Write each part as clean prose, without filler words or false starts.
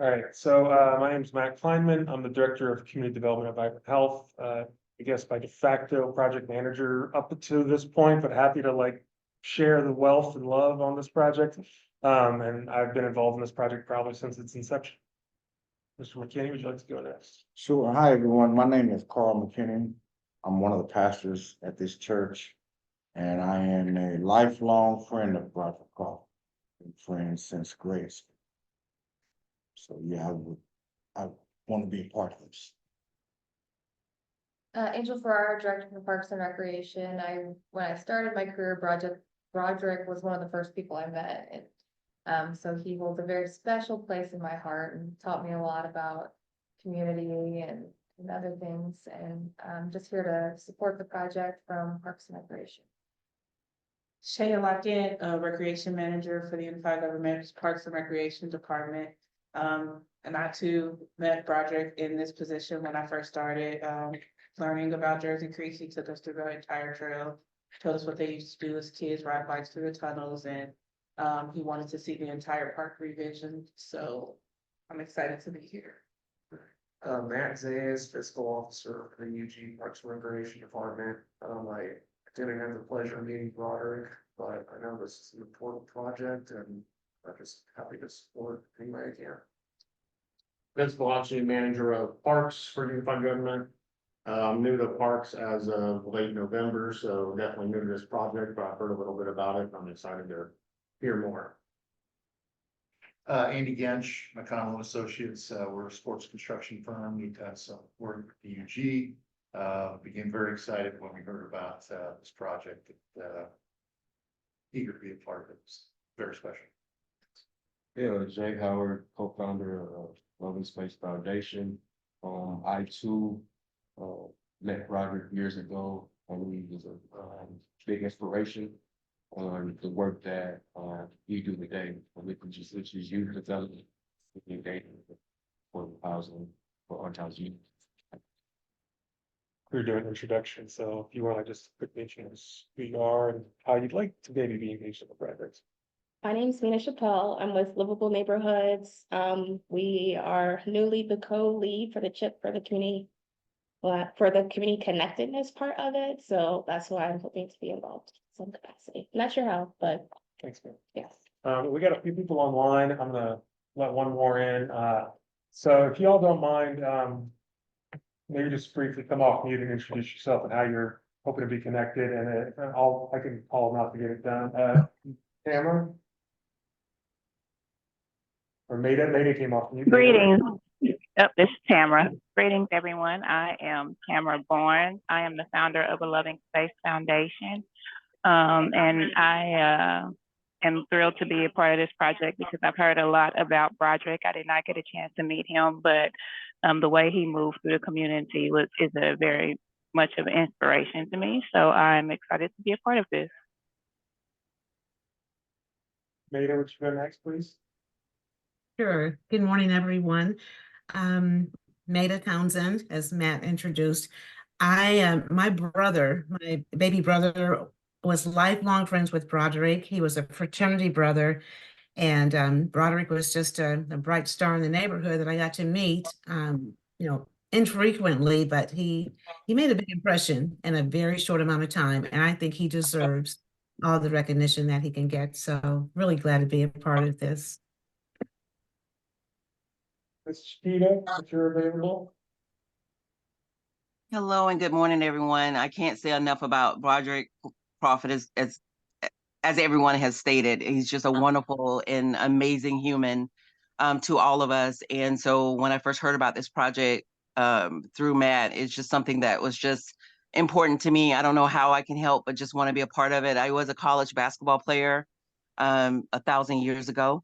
All right, so my name is Matt Kleinman. I'm the Director of Community Development at Vibrant Health. I guess by de facto project manager up to this point, but happy to share the wealth and love on this project. And I've been involved in this project probably since its inception. Mr. McKinney, would you like to go next? Sure. Hi, everyone. My name is Carl McKinney. I'm one of the pastors at this church, and I am a lifelong friend of Brother Carl. Been friends since grade school. So yeah, I want to be a part of this. Angel Farrar, Director for Parks and Recreation. When I started my career, Broderick was one of the first people I met. And so he holds a very special place in my heart and taught me a lot about community and other things. And I'm just here to support the project from Parks and Recreation. Shaya Lockett, Recreation Manager for the Unified Government Parks and Recreation Department. And I too met Broderick in this position when I first started learning about Jersey Creek. He took us through the entire trail, told us what they used to do as kids, ride bikes through the tunnels, and he wanted to see the entire park revision. So I'm excited to be here. Matt Zayas, Fiscal Officer for the UG Parks and Recreation Department. I didn't have the pleasure of meeting Broderick, but I know this is an important project and I'm just happy to support any way I can. Vince Velocity, Manager of Parks for Unified Government. I'm new to Parks as of late November, so definitely new to this project, but I've heard a little bit about it. I'm excited to hear more. Andy Gensch, McConnell and Associates. We're a sports construction firm. We've done some work with the UG. Became very excited when we heard about this project. Eager to be a part of it. It's very special. Yeah, Jay Howard, co-founder of Loving Space Foundation. I too met Roderick years ago, and he was a big inspiration on the work that we do today, which is youth development, engagement for housing for unhoused youth. We're doing introduction, so if you want to just quickly introduce who you are and how you'd like to maybe be engaged in the project. My name is Mina Chappelle. I'm with Livable Neighborhoods. We are newly the co-lead for the CHIP for the community, for the community connectedness part of it. So that's why I'm hoping to be involved in some capacity. Not sure how, but Thanks, man. yes. We got a few people online. I'm gonna let one more in. So if you all don't mind, maybe just briefly come off mute and introduce yourself and how you're hoping to be connected, and I can call them out to get it done. Tamara? Or Maida came off mute. Greetings. Yep, this is Tamara. Greetings, everyone. I am Tamara Bourne. I am the founder of the Loving Space Foundation. And I am thrilled to be a part of this project because I've heard a lot about Broderick. I did not get a chance to meet him, but the way he moved through the community is a very much of an inspiration to me. So I'm excited to be a part of this. Maida, would you go next, please? Sure. Good morning, everyone. Maida Townsend, as Matt introduced. My baby brother was lifelong friends with Broderick. He was a fraternity brother, and Broderick was just a bright star in the neighborhood that I got to meet, infrequently, but he made a big impression in a very short amount of time. And I think he deserves all the recognition that he can get. So really glad to be a part of this. Ms. Chipita, if you're available. Hello and good morning, everyone. I can't say enough about Broderick Prophet as everyone has stated. He's just a wonderful and amazing human to all of us. And so when I first heard about this project through Matt, it's just something that was just important to me. I don't know how I can help, but just want to be a part of it. I was a college basketball player 1,000 years ago.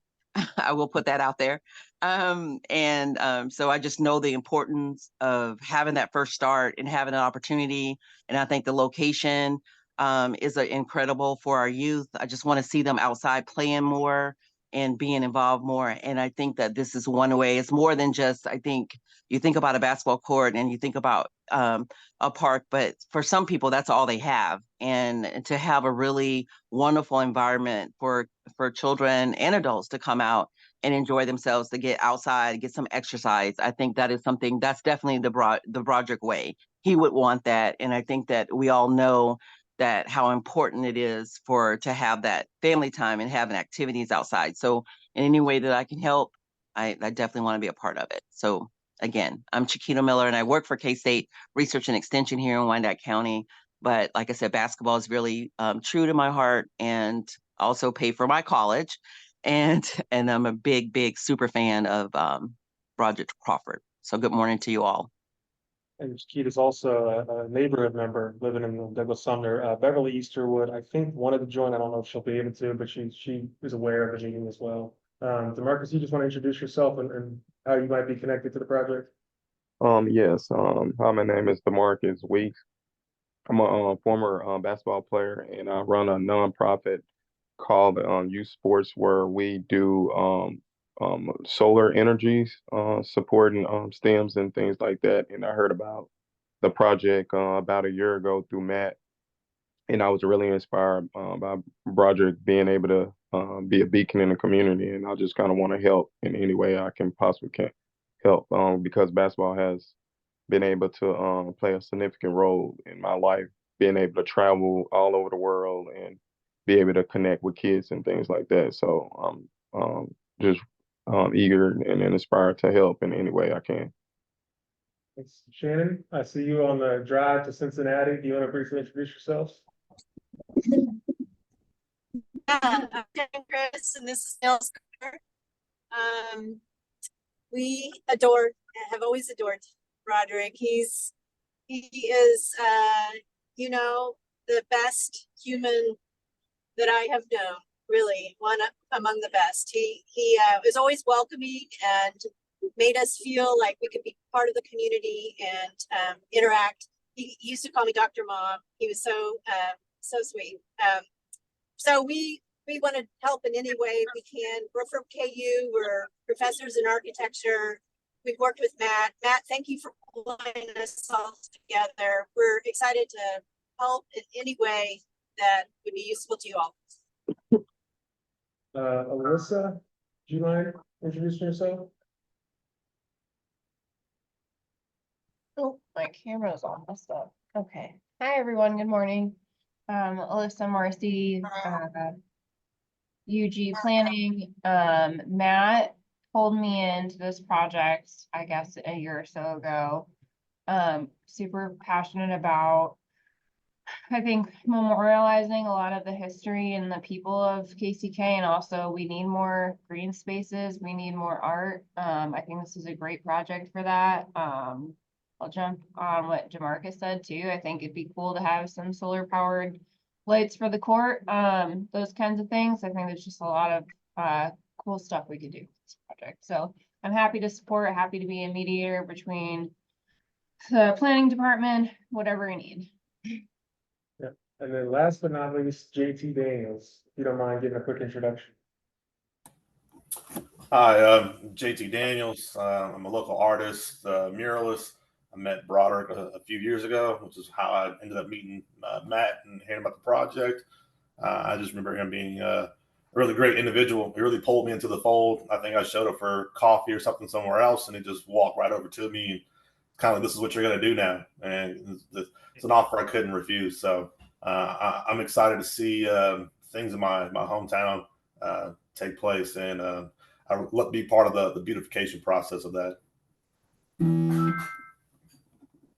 I will put that out there. So I just know the importance of having that first start and having an opportunity. And I think the location is incredible for our youth. I just want to see them outside playing more and being involved more. And I think that this is one way. It's more than just, I think you think about a basketball court and you think about a park, but for some people, that's all they have. And to have a really wonderful environment for children and adults to come out and enjoy themselves, to get outside, get some exercise. I think that is something that's definitely the Broderick way. He would want that. And I think that we all know that how important it is to have that family time and having activities outside. So in any way that I can help, I definitely want to be a part of it. So again, I'm Chiquita Miller and I work for K-State Research and Extension here in Wyandotte County. But like I said, basketball is really true to my heart, and also pay for my college. And I'm a big super fan of Roger Crawford. So good morning to you all. And Chiquita's also a neighborhood member living in Douglas Sumner, Beverly Easterwood. I think wanted to join. I don't know if she'll be able to, but she is aware of the meeting as well. DeMarcus, you just want to introduce yourself and how you might be connected to the project? Yes. Hi, my name is DeMarcus Weeks. I'm a former basketball player, and I run a nonprofit called Youth Sports, where we do solar energies, supporting STEMs and things like that. And I heard about the project about a year ago through Matt, and I was really inspired by Broderick being able to be a beacon in the community, and I just kind of want to help in any way I can possibly can help, because basketball has been able to play a significant role in my life, being able to travel all over the world and be able to connect with kids and things like that. So I'm just eager and inspired to help in any way I can. Thanks. Shannon, I see you on the drive to Cincinnati. Do you want to briefly introduce yourselves? Yeah, I'm Jen Chris, and this is Nels Carter. We have always adored Roderick. He is, the best human that I have known. Really, one among the best. He was always welcoming and made us feel like we could be part of the community and interact. He used to call me Dr. Mom. He was so sweet. So we want to help in any way we can. We're from KU. We're professors in architecture. We've worked with Matt. Matt, thank you for pulling us all together. We're excited to help in any way that would be useful to you all. Alyssa, do you mind introducing yourself? Oh, my camera's all messed up. Okay. Hi, everyone. Good morning. Alyssa Marcy, UG Planning. Matt pulled me into this project, I guess, a year or so ago. Super passionate about, I think, memorializing a lot of the history and the people of KCK, and also we need more green spaces. We need more art. I think this is a great project for that. I'll jump on what Jamarcus said too. I think it'd be cool to have some solar powered lights for the court, those kinds of things. I think there's just a lot of cool stuff we could do with this project. So I'm happy to support, happy to be a mediator between the planning department, whatever you need. Yeah. And then last but not least, JT Daniels, if you don't mind giving a quick introduction. Hi, JT Daniels. I'm a local artist, muralist. I met Broderick a few years ago, which is how I ended up meeting Matt and hearing about the project. I just remember him being a really great individual. He really pulled me into the fold. I think I showed up for coffee or something somewhere else, and he just walked right over to me and kind of, this is what you're going to do now. And it's an offer I couldn't refuse. So I'm excited to see things in my hometown take place, and I would be part of the beautification process of that.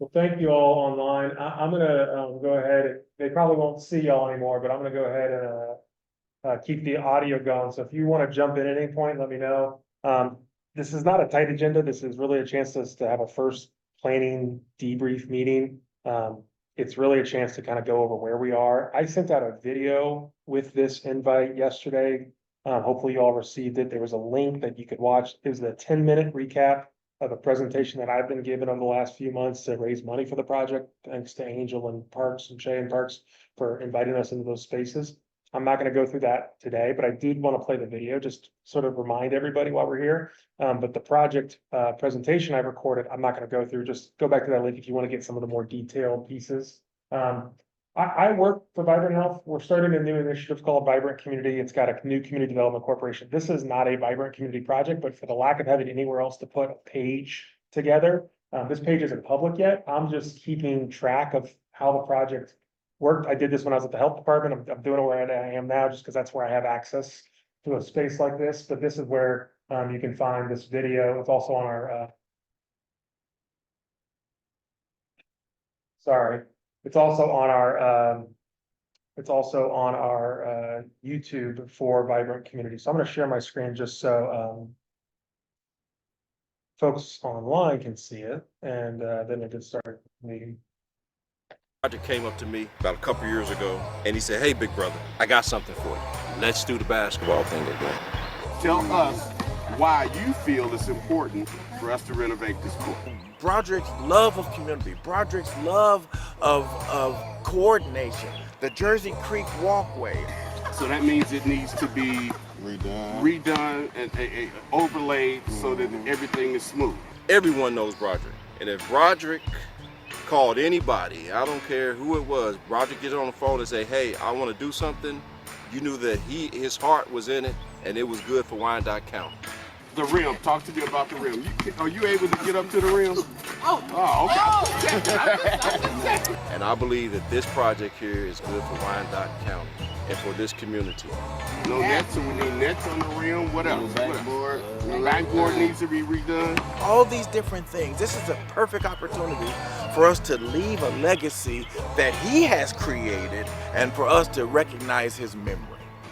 Well, thank you all online. I'm gonna go ahead and they probably won't see y'all anymore, but I'm gonna go ahead and keep the audio going. So if you want to jump in at any point, let me know. This is not a tight agenda. This is really a chance to have a first planning debrief meeting. It's really a chance to kind of go over where we are. I sent out a video with this invite yesterday. Hopefully you all received it. There was a link that you could watch. It was a 10-minute recap of a presentation that I've been given over the last few months to raise money for the project. Thanks to Angel and Parks and Shay and Parks for inviting us into those spaces. I'm not going to go through that today, but I did want to play the video, just sort of remind everybody while we're here. But the project presentation I recorded, I'm not going to go through. Just go back to that link if you want to get some of the more detailed pieces. I work for Vibrant Health. We're starting a new initiative called Vibrant Community. It's got a new community development corporation. This is not a Vibrant Community project, but for the lack of having anywhere else to put a page together, this page isn't public yet. I'm just keeping track of how the project worked. I did this when I was at the health department. I'm doing it where I am now, just because that's where I have access to a space like this. But this is where you can find this video. It's also on our sorry. It's also on our YouTube for Vibrant Community. So I'm going to share my screen just so folks online can see it, and then we can start the meeting. Project came up to me about a couple years ago, and he said, "Hey, big brother, I got something for you. Let's do the basketball thing again." Tell us why you feel it's important for us to renovate this court. Broderick's love of community, Broderick's love of coordination, the Jersey Creek walkway. So that means it needs to be redone and overlaid so that everything is smooth. Everyone knows Broderick, and if Broderick called anybody, I don't care who it was, Broderick gets on the phone and say, "Hey, I want to do something," you knew that his heart was in it, and it was good for Wyandotte County. The rim, talk to me about the rim. Are you able to get up to the rim? Okay. And I believe that this project here is good for Wyandotte County and for this community. No nets, so we need nets on the rim. What else? Backboard. The backboard needs to be redone. All these different things. This is a perfect opportunity for us to leave a legacy that he has created and for us to recognize his memory.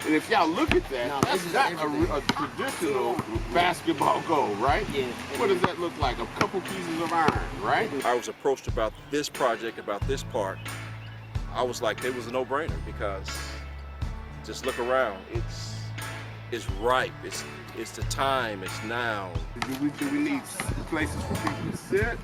And if y'all look at that, that's not a traditional basketball goal, right? Yeah. What does that look like? A couple pieces of iron, right? I was approached about this project, about this park. I was like, it was a no-brainer because just look around. It's ripe. It's the time. It's now. Do we need places for people to sit?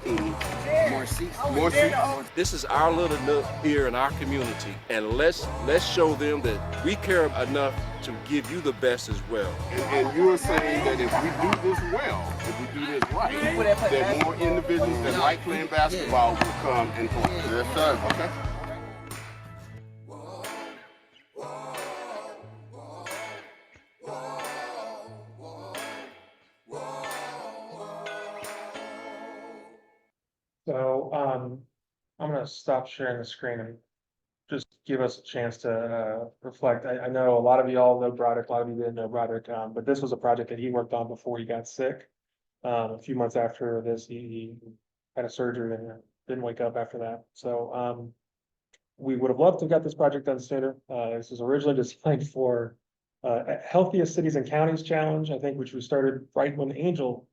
More seats. More seats. This is our little nook here in our community, and let's show them that we care enough to give you the best as well. And you are saying that if we do this well, if we do this right, that more individuals that like playing basketball will come and play. Yes, sir. Okay. So I'm gonna stop sharing the screen and just give us a chance to reflect. I know a lot of you all know Broderick, a lot of you didn't know Broderick, but this was a project that he worked on before he got sick. A few months after this, he had a surgery and didn't wake up after that. So we would have loved to have got this project done sooner. This was originally designed for Healthiest Cities and Counties Challenge, I think, which we started right when Angel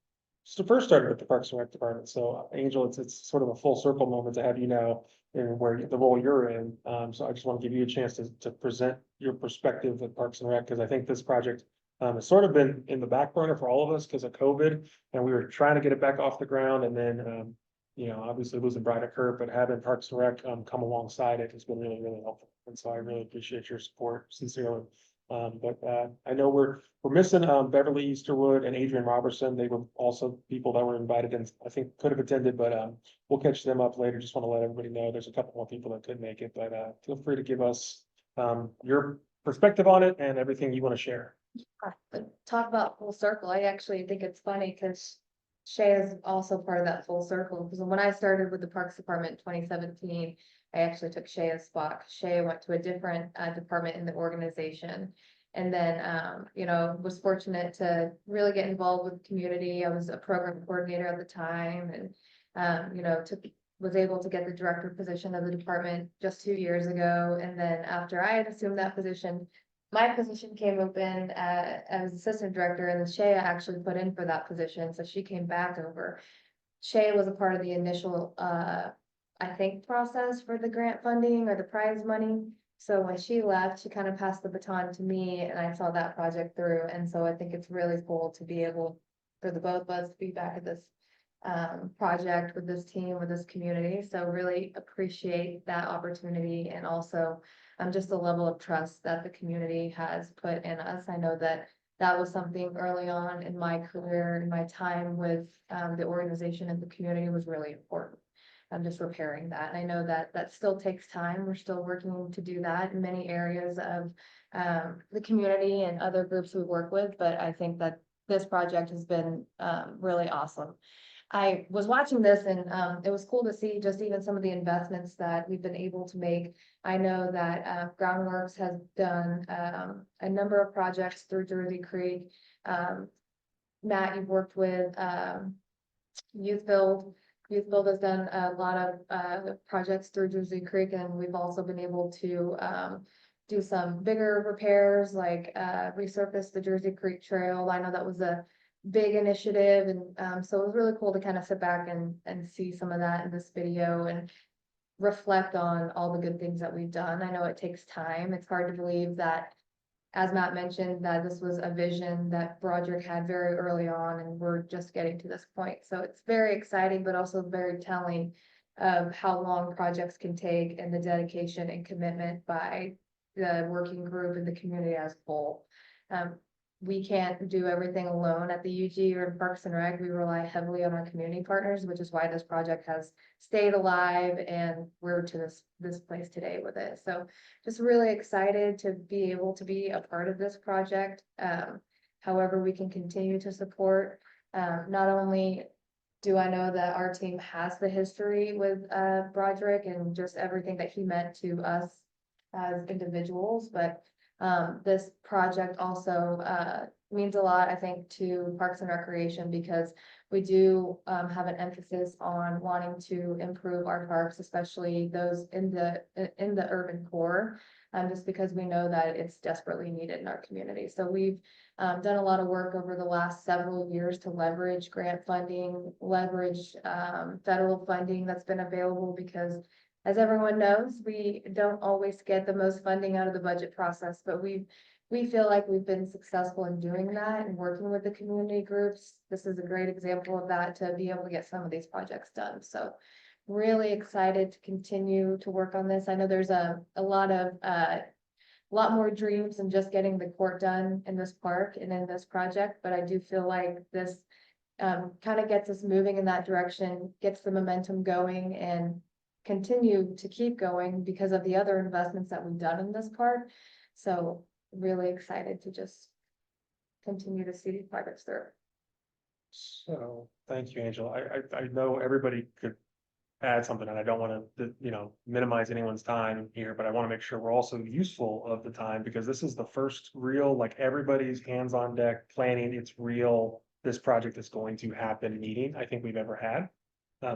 first started with the Parks and Rec Department. So Angel, it's sort of a full circle moment to have you know where the role you're in. So I just want to give you a chance to present your perspective at Parks and Rec, because I think this project has sort of been in the back burner for all of us because of COVID, and we were trying to get it back off the ground, and then you know, obviously losing Broderick Kurt, but having Parks and Rec come alongside it has been really, really helpful. And so I really appreciate your support sincerely. I know we're missing Beverly Easterwood and Adrian Robertson. They were also people that were invited and I think could have attended, but we'll catch them up later. Just want to let everybody know there's a couple more people that could make it, but feel free to give us your perspective on it and everything you want to share. Talk about full circle. I actually think it's funny because Shay is also part of that full circle. Because when I started with the Parks Department in 2017, I actually took Shay's spot. Shay went to a different department in the organization. And then, you know, was fortunate to really get involved with the community. I was a program coordinator at the time and, you know, was able to get the director position of the department just 2 years ago. And then after I had assumed that position, my position came open as assistant director, and then Shay actually put in for that position. So she came back over. Shay was a part of the initial, I think, process for the grant funding or the prize money. So when she left, she kind of passed the baton to me and I saw that project through. And so I think it's really cool to be able for the both of us to be back at this project with this team, with this community. So really appreciate that opportunity, and also just the level of trust that the community has put in us. I know that that was something early on in my career, in my time with the organization and the community was really important. just repairing that. And I know that that still takes time. We're still working to do that in many areas of the community and other groups we work with, but I think that this project has been really awesome. I was watching this and it was cool to see just even some of the investments that we've been able to make. I know that Groundworks has done a number of projects through Jersey Creek. Matt, you've worked with Youth Build. Youth Build has done a lot of projects through Jersey Creek, and we've also been able to do some bigger repairs, like resurface the Jersey Creek Trail. I know that was a big initiative, and so it was really cool to kind of sit back and see some of that in this video and reflect on all the good things that we've done. I know it takes time. It's hard to believe that, as Matt mentioned, that this was a vision that Broderick had very early on, and we're just getting to this point. So it's very exciting, but also very telling of how long projects can take and the dedication and commitment by the working group and the community as a whole. We can't do everything alone at the UG or in Parks and Rec. We rely heavily on our community partners, which is why this project has stayed alive and we're to this place today with it. So just really excited to be able to be a part of this project. However, we can continue to support. Not only do I know that our team has the history with Broderick and just everything that he meant to us as individuals, but this project also means a lot, I think, to Parks and Recreation, because we do have an emphasis on wanting to improve our parks, especially those in the urban core, just because we know that it's desperately needed in our community. So we've done a lot of work over the last several years to leverage grant funding, leverage federal funding that's been available, because as everyone knows, we don't always get the most funding out of the budget process, but we feel like we've been successful in doing that and working with the community groups. This is a great example of that, to be able to get some of these projects done. So really excited to continue to work on this. I know there's a lot more dreams than just getting the court done in this park and in this project, but I do feel like this kind of gets us moving in that direction, gets the momentum going, and continue to keep going because of the other investments that we've done in this park. So really excited to just continue to see these projects through. So, thank you, Angela. I know everybody could add something, and I don't want to, minimize anyone's time here, but I want to make sure we're also useful of the time, because this is the first real, like, everybody's hands on deck planning. It's real. This project is going to happen meeting I think we've ever had.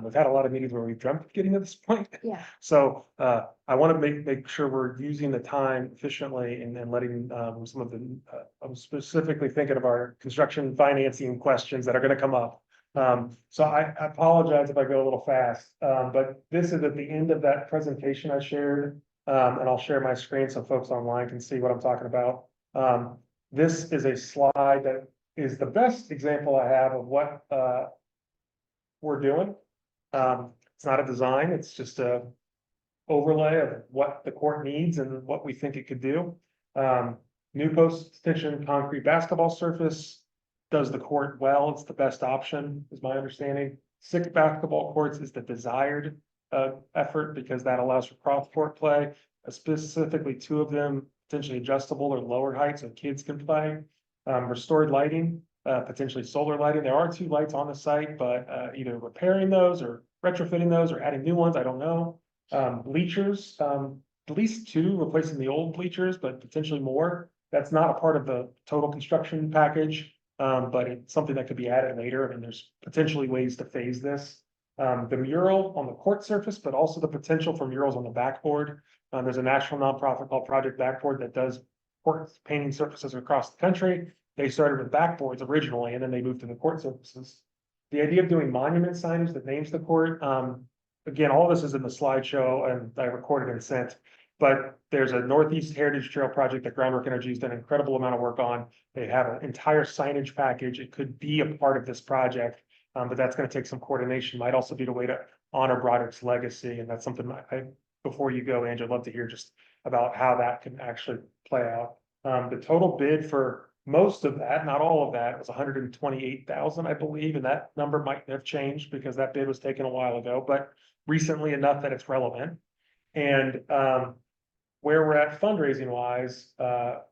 We've had a lot of meetings where we've dreamt of getting to this point. Yeah. So I want to make sure we're using the time efficiently and letting some of the, I'm specifically thinking of our construction financing questions that are going to come up. So I apologize if I go a little fast, but this is at the end of that presentation I shared, and I'll share my screen so folks online can see what I'm talking about. This is a slide that is the best example I have of what we're doing. It's not a design, it's just a overlay of what the court needs and what we think it could do. New post-tension concrete basketball surface does the court well. It's the best option, is my understanding. 6 basketball courts is the desired effort, because that allows for cross-court play, specifically 2 of them potentially adjustable or lower height so kids can play. Restored lighting, potentially solar lighting. There are 2 lights on the site, but either repairing those or retrofitting those or adding new ones, I don't know. Bleachers, at least 2, replacing the old bleachers, but potentially more. That's not a part of the total construction package, but it's something that could be added later. I mean, there's potentially ways to phase this. The mural on the court surface, but also the potential for murals on the backboard. There's a national nonprofit called Project Backboard that does court painting surfaces across the country. They started with backboards originally, and then they moved to the court surfaces. The idea of doing monument signage that names the court, again, all this is in the slideshow and I recorded and sent, but there's a Northeast Heritage Trail project that Groundwork Energy has done an incredible amount of work on. They have an entire signage package. It could be a part of this project, but that's going to take some coordination. Might also be the way to honor Broderick's legacy, and that's something before you go, Angie, I'd love to hear just about how that can actually play out. The total bid for most of that, not all of that, was 128,000, I believe, and that number might have changed because that bid was taken a while ago, but recently enough that it's relevant. And where we're at fundraising wise,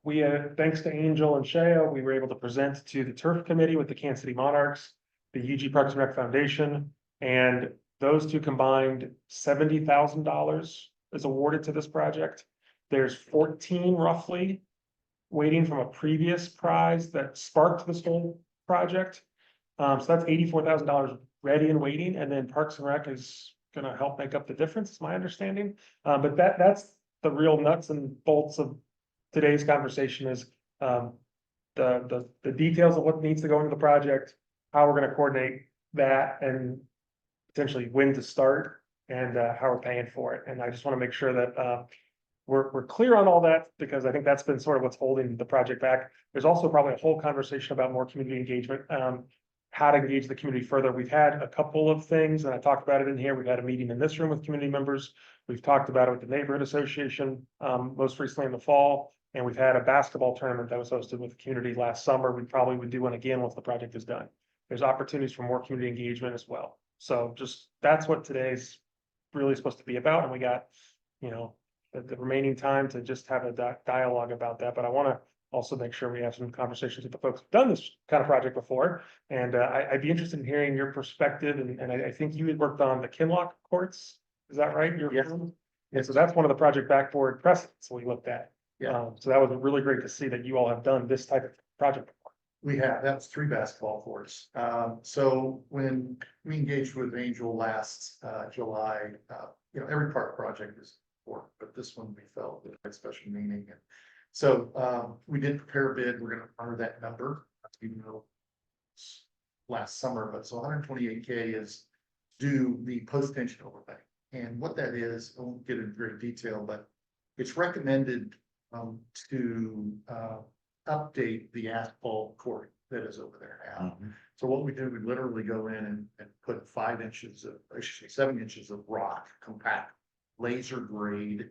we had, thanks to Angel and Shea, we were able to present to the turf committee with the Kansas City Monarchs, the UG Parks and Rec Foundation, and those two combined $70,000 is awarded to this project. There's 14 roughly waiting from a previous prize that sparked this whole project. So that's $84,000 ready and waiting, and then Parks and Rec is gonna help make up the difference, is my understanding. But that's the real nuts and bolts of today's conversation is the details of what needs to go into the project, how we're gonna coordinate that, and potentially when to start, and how we're paying for it. And I just wanna make sure that we're clear on all that, because I think that's been sort of what's holding the project back. There's also probably a whole conversation about more community engagement, how to engage the community further. We've had a couple of things, and I talked about it in here. We've had a meeting in this room with community members. We've talked about it with the neighborhood association, most recently in the fall. And we've had a basketball tournament that was hosted with the community last summer. We probably would do one again once the project is done. There's opportunities for more community engagement as well. So just, that's what today's really supposed to be about. And we got, you know, the remaining time to just have a dialogue about that. But I want to also make sure we have some conversations with the folks who've done this kind of project before. And I'd be interested in hearing your perspective. And I think you had worked on the Kinlock courts. Is that right? Yes. Yeah, so that's one of the project backboard precedents we looked at. Yeah. So that was really great to see that you all have done this type of project before. We have, that's 3 basketball courts. So when we engaged with Angel last July, you know, every park project is important, but this one we felt it had special meaning. And so we did prepare a bid. We're gonna honor that number, even though it's last summer, but so 128K is due the post-tension overlay. And what that is, I won't get into great detail, but it's recommended to update the asphalt court that is over there now. So what we do, we literally go in and put 5 inches of, I should say 7 inches of rock, compact, laser grade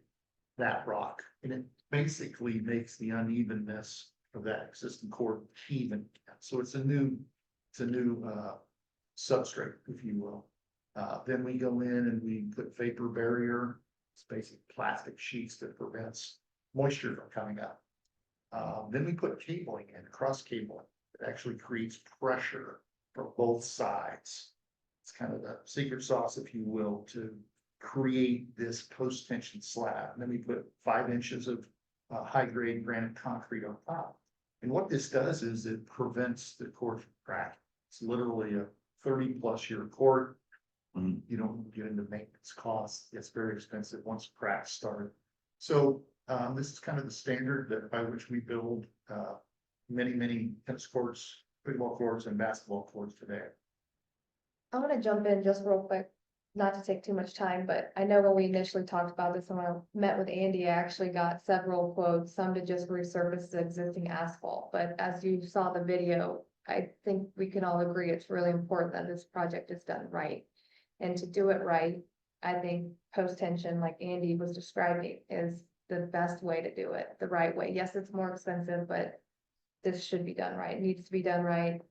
that rock. And it basically makes the unevenness of that existing court even. So it's a new substrate, if you will. Then we go in and we put vapor barrier. It's basically plastic sheets that prevents moisture from coming up. Then we put cabling in, cross cabling. It actually creates pressure from both sides. It's kind of the secret sauce, if you will, to create this post-tension slab. And then we put 5 inches of high-grade granite concrete on top. And what this does is it prevents the court from cracking. It's literally a 30+ year court. You don't get into maintenance costs. It's very expensive once cracks start. So this is kind of the standard that by which we build many tennis courts, football courts, and basketball courts today. I want to jump in just real quick, not to take too much time, but I know when we initially talked about this, and when I met with Andy, I actually got several quotes, some to just resurface the existing asphalt. But as you saw the video, I think we can all agree it's really important that this project is done right. And to do it right, I think post-tension, like Andy was describing, is the best way to do it, the right way. Yes, it's more expensive, but this should be done right. It needs to be done right.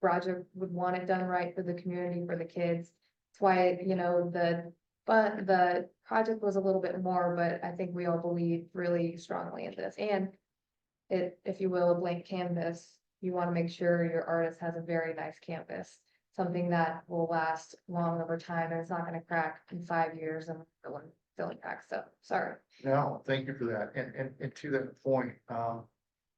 Roger would want it done right for the community, for the kids. That's why, you know, the project was a little bit more, but I think we all believe really strongly in this. And it, if you will, a blank canvas, you want to make sure your artist has a very nice canvas, something that will last long over time, and it's not going to crack in 5 years and filling cracks. So sorry. No, thank you for that. And to that point,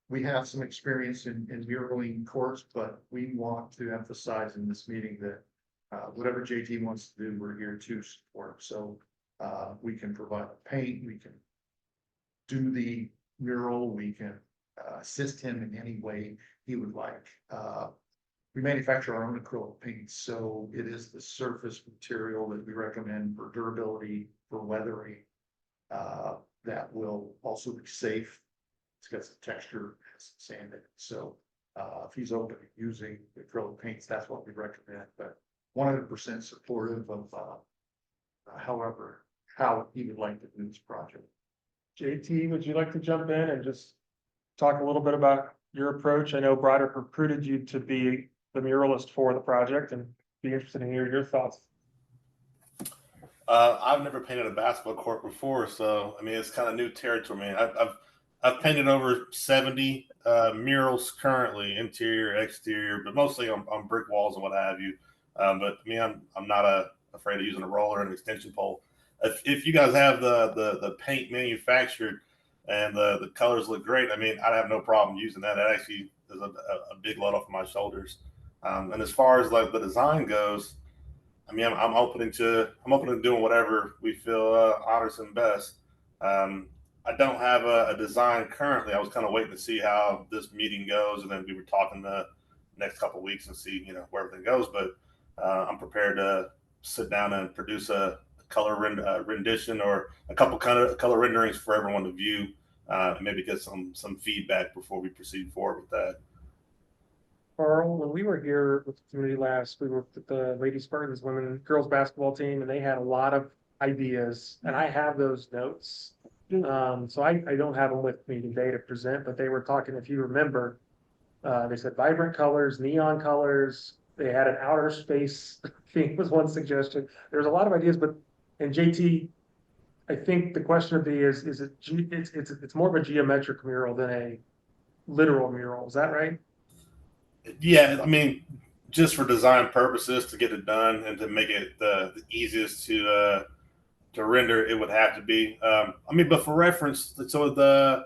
we have some experience in muraling courts, but we want to emphasize in this meeting that whatever JT wants to do, we're here to support. So we can provide paint, we can do the mural, we can assist him in any way he would like. We manufacture our own acrylic paints, so it is the surface material that we recommend for durability, for weathering, that will also be safe. It's got some texture, has some sand in it. So if he's open to using acrylic paints, that's what we recommend. But 100% supportive of how he would like to do this project. JT, would you like to jump in and just talk a little bit about your approach? I know Broderick recruited you to be the muralist for the project, and be interested in hearing your thoughts. I've never painted a basketball court before, so I mean it's kind of new territory. Man, I've painted over 70 murals currently, interior, exterior, but mostly on brick walls and what have you. But I mean, I'm not afraid of using a roller and an extension pole. If you guys have the paint manufactured and the colors look great, I mean, I'd have no problem using that. That actually is a big load off my shoulders. And as far as like the design goes, I mean, I'm open to doing whatever we feel honors and best. I don't have a design currently. I was kind of waiting to see how this meeting goes, and then we were talking the next couple of weeks and see where everything goes. But I'm prepared to sit down and produce a color rendition or a couple kind of color renderings for everyone to view, and maybe get some feedback before we proceed forward with that. Carl, when we were here with the community last, we worked with the Lady Spartans girls basketball team, and they had a lot of ideas, and I have those notes. So I don't have them with me today to present, but they were talking, if you remember, they said vibrant colors, neon colors. They had an outer space theme was one suggestion. There's a lot of ideas, but, and JT, I think the question would be is it's more of a geometric mural than a literal mural. Is that right? Yeah, I mean, just for design purposes to get it done and to make it the easiest to render, it would have to be. I mean, but for reference, so the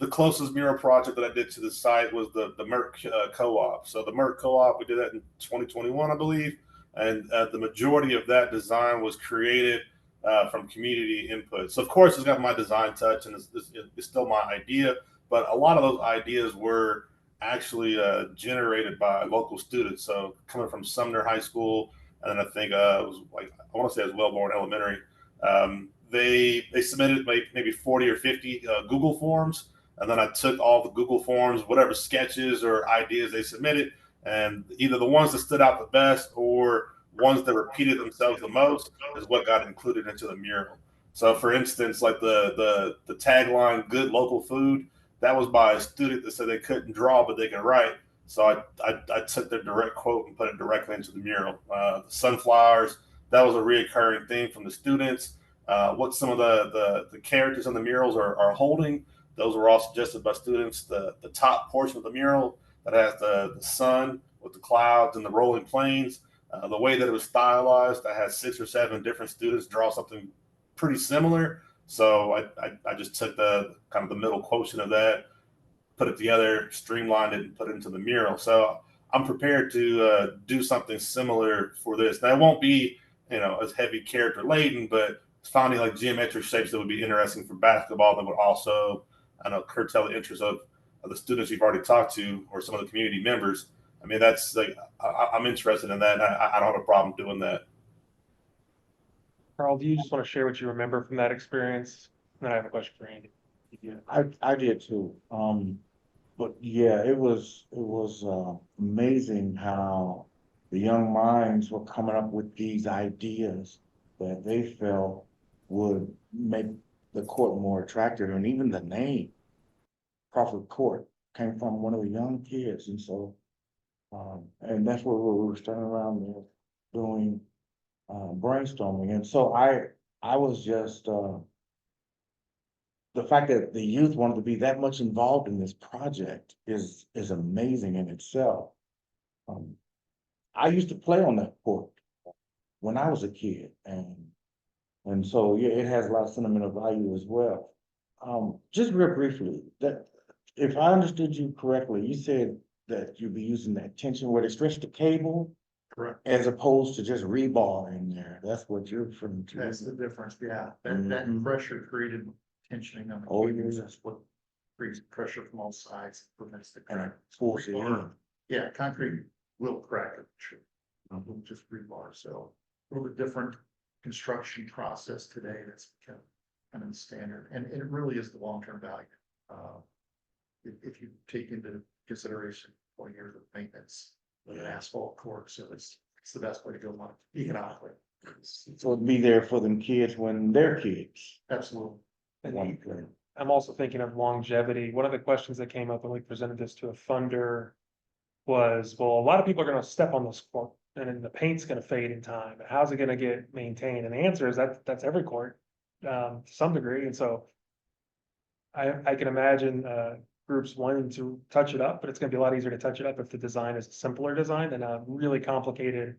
closest mural project that I did to the site was the Merck Co-op. So the Merck Co-op, we did that in 2021, I believe, and the majority of that design was created from community input. So of course, it's got my design touch, and it's still my idea, but a lot of those ideas were actually generated by local students. So coming from Sumner High School, and then I think it was like I want to say it was Wellborn Elementary. They submitted maybe 40 or 50 Google forms, and then I took all the Google forms, whatever sketches or ideas they submitted, and either the ones that stood out the best or ones that repeated themselves the most is what got included into the mural. So, for instance, like the tagline "Good local food," that was by a student that said they couldn't draw but they can write. So I took their direct quote and put it directly into the mural. The sunflowers, that was a reoccurring theme from the students. What some of the characters on the murals are holding, those were all suggested by students. The top portion of the mural that has the sun with the clouds and the rolling plains, the way that it was stylized, I had 6 or 7 different students draw something pretty similar. So I just took the kind of the middle quotient of that, put it together, streamlined it, and put it into the mural. So I'm prepared to do something similar for this. Now it won't be as heavy character laden, but finding like geometric shapes that would be interesting for basketball that would also curtail the interest of the students you've already talked to or some of the community members. I mean, that's like I'm interested in that. And I don't have a problem doing that. Carl, do you just want to share what you remember from that experience? And then I have a question for Andy. I did too. But yeah, it was amazing how the young minds were coming up with these ideas that they felt would make the court more attractive, and even the name Crawford Court came from one of the young kids, and so and that's where we were standing around there doing brainstorming, and so I was just the fact that the youth wanted to be that much involved in this project is amazing in itself. I used to play on that court when I was a kid, and so yeah, it has a lot of sentimental value as well. Just real briefly, that if I understood you correctly, you said that you'd be using that tension where they stretch the cable. Correct. As opposed to just rebar in there. That's what you're referring to. That's the difference, yeah. That pressure created tensioning on the Oh, cables. yeah. That's what creates pressure from all sides, prevents the And crack. force it in. Yeah, concrete will crack it, sure. Just rebar, so a little bit different construction process today that's become kind of the standard, and it really is the long-term value. If you take into consideration 20 years of maintenance with an asphalt court, so it's the best way to go on economically. So it'd be there for them kids when they're kids. Absolutely. One thing. I'm also thinking of longevity. One of the questions that came up when we presented this to a funder was, well, a lot of people are gonna step on this court and then the paint's gonna fade in time. How's it gonna get maintained? And the answer is that's every court, to some degree. And so I can imagine, groups wanting to touch it up, but it's gonna be a lot easier to touch it up if the design is a simpler design than a really complicated,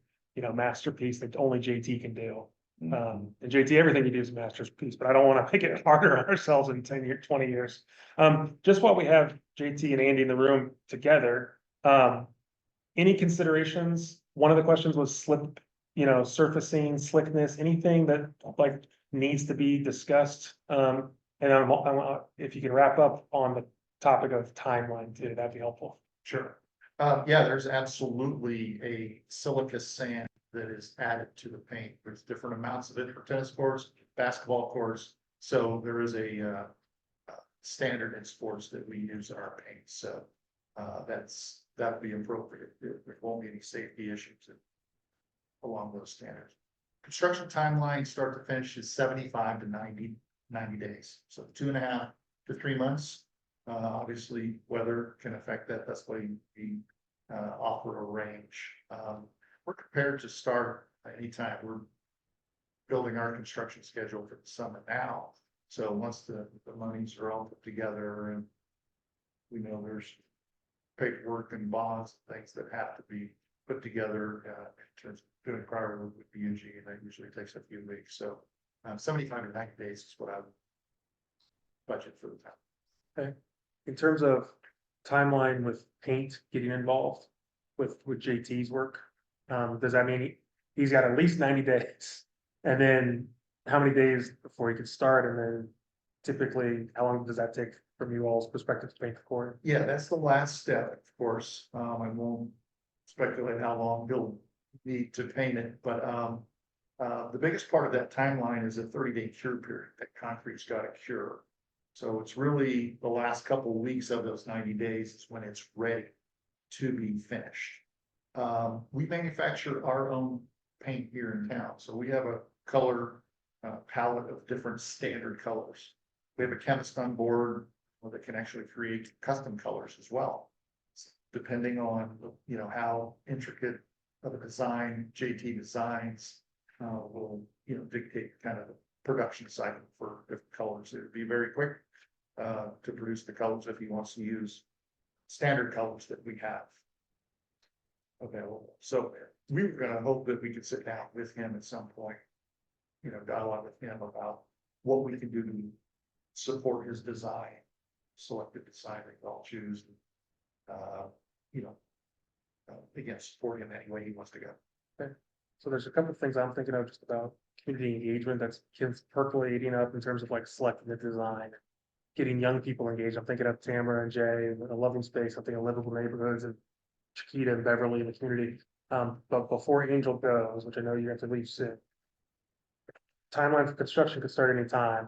masterpiece that only JT can do. And JT, everything you do is a masterpiece, but I don't wanna make it harder on ourselves in 10 years, 20 years. Just while we have JT and Andy in the room together, any considerations? One of the questions was slip, surfacing, slickness, anything that like needs to be discussed. And if you can wrap up on the topic of timeline too, that'd be helpful. Sure. Yeah, there's absolutely a silica sand that is added to the paint. There's different amounts of it for tennis courts, basketball courts. So there is a standard in sports that we use in our paint. So that'd be appropriate. There won't be any safety issues along those standards. Construction timeline, start to finish, is 75 to 90 days. So 2.5 to 3 months. Obviously, weather can affect that. That's why we offer a range. We're prepared to start anytime. We're building our construction schedule for the summer now. So once the monies are all put together and we know there's paperwork and bonds, things that have to be put together in terms of doing prior work with BUG, and that usually takes a few weeks. So 75 to 90 days is what I would budget for the time. Okay. In terms of timeline with paint getting involved with JT's work, does that mean he's got at least 90 days? And then how many days before he could start? And then typically, how long does that take from you all's perspective to paint the court? Yeah, that's the last step, of course. I won't speculate how long he'll need to paint it, but the biggest part of that timeline is a 30-day cure period. That concrete's got to cure. So it's really the last couple of weeks of those 90 days is when it's ready to be finished. We manufacture our own paint here in town. So we have a color palette of different standard colors. We have a chemist on board that can actually create custom colors as well. Depending on, how intricate of a design JT designs will, dictate kind of the production cycle for different colors. It would be very quick to produce the colors if he wants to use standard colors that we have available. So we were going to hope that we could sit down with him at some point, dialogue with him about what we can do to support his design, select the design that they'll choose, again, support him any way he wants to go. Okay. So there's a couple of things I'm thinking of just about community engagement that's percolating up in terms of like selecting the design, getting young people engaged. I'm thinking of Tamara and Jay, and a loving space, something in livable neighborhoods, and Chiquita and Beverly in the community. But before Angel goes, which I know you have to leave soon, timeline for construction could start anytime.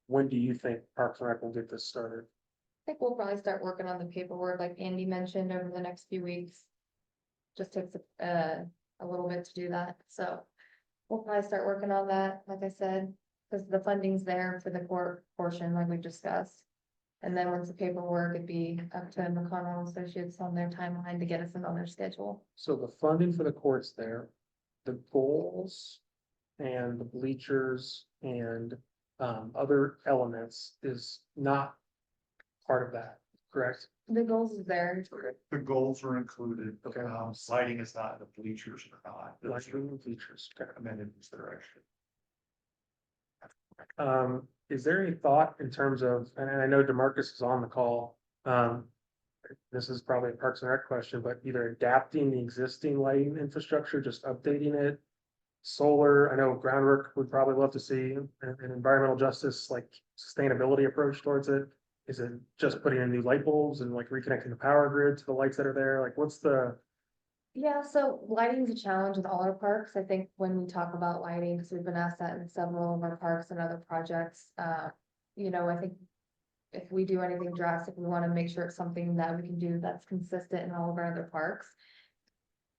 When do you think Parks and Rec will get this started? I think we'll probably start working on the paperwork, like Andy mentioned, over the next few weeks. Just takes a little bit to do that, so we'll probably start working on that, like I said, because the funding's there for the court portion, like we discussed. And then once the paperwork, it'd be up to McConnell Associates on their timeline to get us in on their schedule. So the funding for the court's there, the goals and the bleachers and other elements is not part of that, correct? The goals is there. The goals are included. Okay. Lighting is not, the bleachers are not. Those are Lighting and bleachers. Okay. amenities that are actually. Is there any thought in terms of, and I know DeMarcus is on the call, this is probably a Parks and Rec question, but either adapting the existing lighting infrastructure, just updating it, solar, I know groundwork would probably love to see an environmental justice, like sustainability approach towards it. Is it just putting in new light bulbs and like reconnecting the power grid to the lights that are there? Like what's the, Yeah, so lighting is a challenge with all our parks. I think when we talk about lighting, because we've been asked that in several of our parks and other projects, I think if we do anything drastic, we want to make sure it's something that we can do that's consistent in all of our other parks.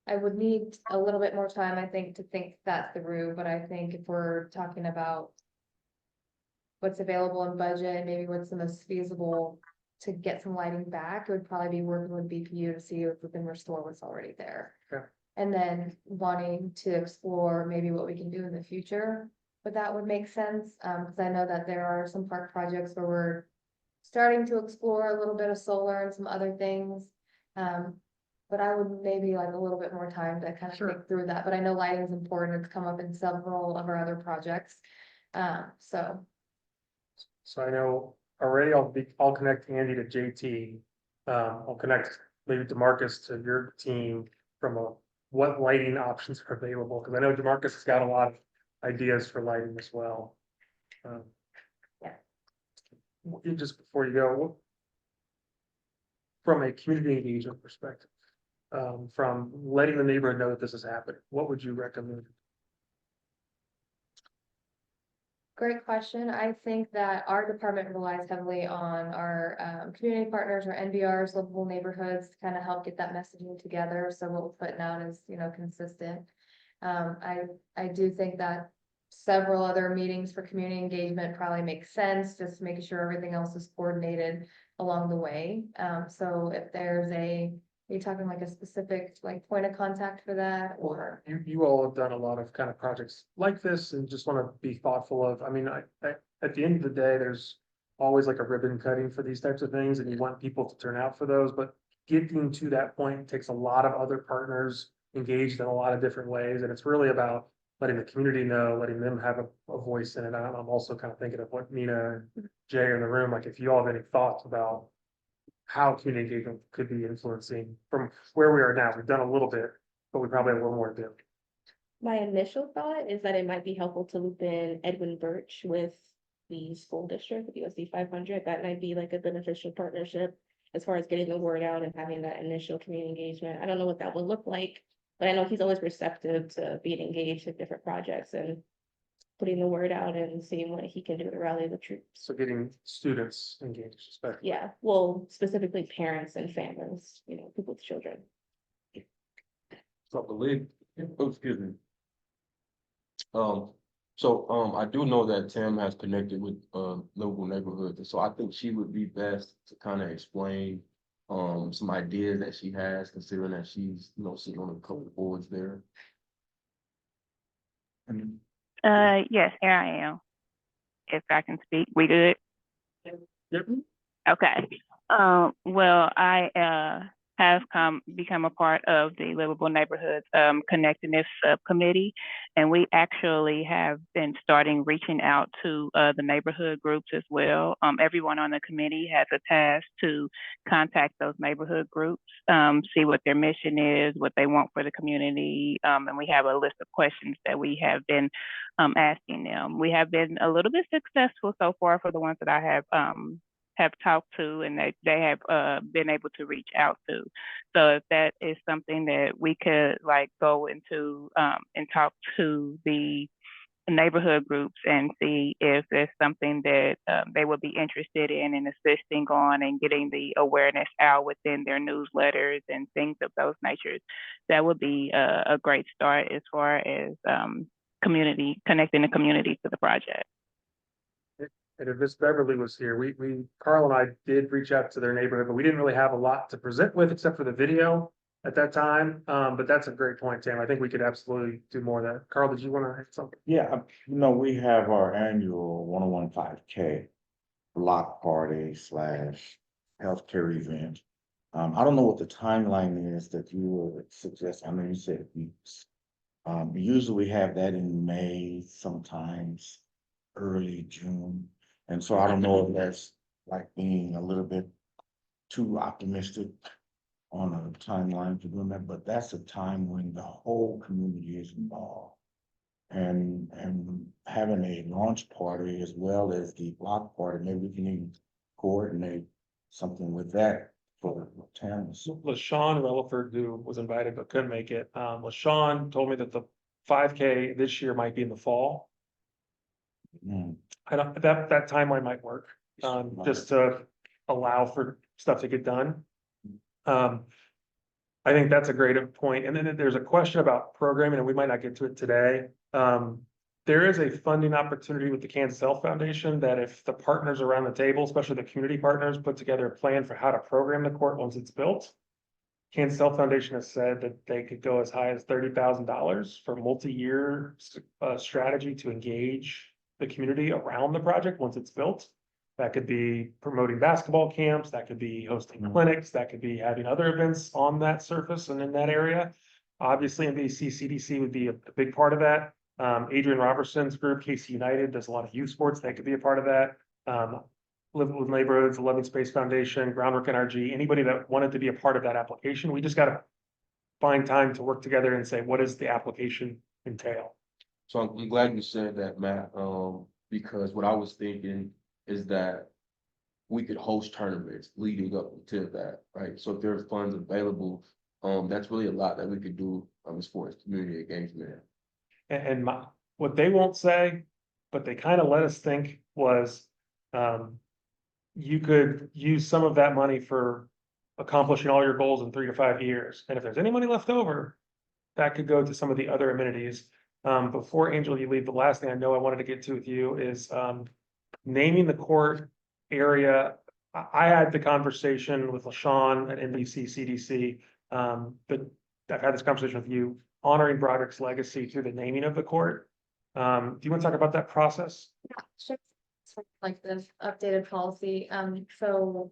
I would need a little bit more time, I think, to think that through, but I think if we're talking about what's available in budget, and maybe what's the most feasible to get some lighting back, it would probably be working with BPU to see if we can restore what's already there. Okay. And then wanting to explore maybe what we can do in the future, but that would make sense, because I know that there are some park projects where we're starting to explore a little bit of solar and some other things. But I would maybe like a little bit more time to kind of think through that, but I know lighting is important, it's come up in several of our other projects. So So I know already I'll connect Andy to JT. I'll connect maybe DeMarcus to your team from what lighting options are available, because I know DeMarcus has got a lot of ideas for lighting as well. Yeah. Just before you go, from a community engagement perspective, from letting the neighborhood know that this is happening, what would you recommend? great question. I think that our department relies heavily on our community partners or NBRs, livable neighborhoods, to kind of help get that messaging together. So what we're putting out is, consistent. I do think that several other meetings for community engagement probably make sense, just making sure everything else is coordinated along the way. So if there's are you talking like a specific like point of contact for that, or? You all have done a lot of kind of projects like this and just want to be thoughtful of, I mean, at the end of the day, there's always like a ribbon cutting for these types of things, and you want people to turn out for those, but getting to that point takes a lot of other partners engaged in a lot of different ways, and it's really about letting the community know, letting them have a voice in it. I'm also kind of thinking of what Nina and Jay are in the room, like if you all have any thoughts about how community engagement could be influencing from where we are now. We've done a little bit, but we probably have a little more to do. My initial thought is that it might be helpful to loop in Edwin Birch with the school district, with USD 500. That might be like a beneficial partnership as far as getting the word out and having that initial community engagement. I don't know what that would look like, but I know he's always receptive to being engaged in different projects and putting the word out and seeing what he can do to rally the troops. So getting students engaged, especially. Yeah, well, specifically parents and families, people with children. So I believe, oh, excuse me. I do know that Tim has connected with local neighborhoods, and so I think she would be best to kind of explain some ideas that she has, considering that she's sitting on a couple of boards there. Yes, here I am. If I can speak, we good? Yep. Okay. Well, I have become a part of the Livable Neighborhoods Connectedness Subcommittee, and we actually have been starting reaching out to the neighborhood groups as well. Everyone on the committee has a task to contact those neighborhood groups, see what their mission is, what they want for the community, and we have a list of questions that we have been asking them. We have been a little bit successful so far for the ones that I have talked to and that they have been able to reach out to. So if that is something that we could like go into and talk to the neighborhood groups and see if there's something that they would be interested in assisting on and getting the awareness out within their newsletters and things of those natures, that would be a great start as far as connecting the community to the project. And if Miss Beverly was here, Carl and I did reach out to their neighborhood, but we didn't really have a lot to present with except for the video at that time. But that's a great point, Tam. I think we could absolutely do more of that. Carl, did you want to add something? Yeah, we have our annual 101.5K block party / healthcare event. I don't know what the timeline is that you would suggest. I know you said weeks. Usually we have that in May, sometimes early June. And so I don't know if that's like being a little bit too optimistic on a timeline for doing that, but that's a time when the whole community is involved. And having a launch party as well as the block party, maybe we can even coordinate something with that for towns. LaShawn Relaford, who was invited but couldn't make it. LaShawn told me that the 5K this year might be in the fall. I don't, that timeline might work, just to allow for stuff to get done. I think that's a great point. And then there's a question about programming, and we might not get to it today. there is a funding opportunity with the Kansas Health Foundation that if the partners around the table, especially the community partners, put together a plan for how to program the court once it's built. Kansas Health Foundation has said that they could go as high as $30,000 for multi-year strategy to engage the community around the project once it's built. That could be promoting basketball camps, that could be hosting clinics, that could be having other events on that surface and in that area. Obviously, NBC CDC would be a big part of that. Adrian Robertson's group, KC United, does a lot of youth sports. They could be a part of that. Living with Neighborhoods, Loving Space Foundation, Groundwork NRG, anybody that wanted to be a part of that application, we just gotta find time to work together and say, what does the application entail? So I'm glad you said that, Matt, because what I was thinking is that we could host tournaments leading up to that, right? So if there's funds available, that's really a lot that we could do as far as community engagement. And what they won't say, but they kind of let us think was, you could use some of that money for accomplishing all your goals in 3 to 5 years. And if there's any money left over, that could go to some of the other amenities. Before Angel, you leave, the last thing I know I wanted to get to with you is, naming the court area. I had the conversation with LaShawn at NBC CDC, but I've had this conversation with you, honoring Broderick's legacy through the naming of the court. Do you want to talk about that process? Sure. Like this updated policy, so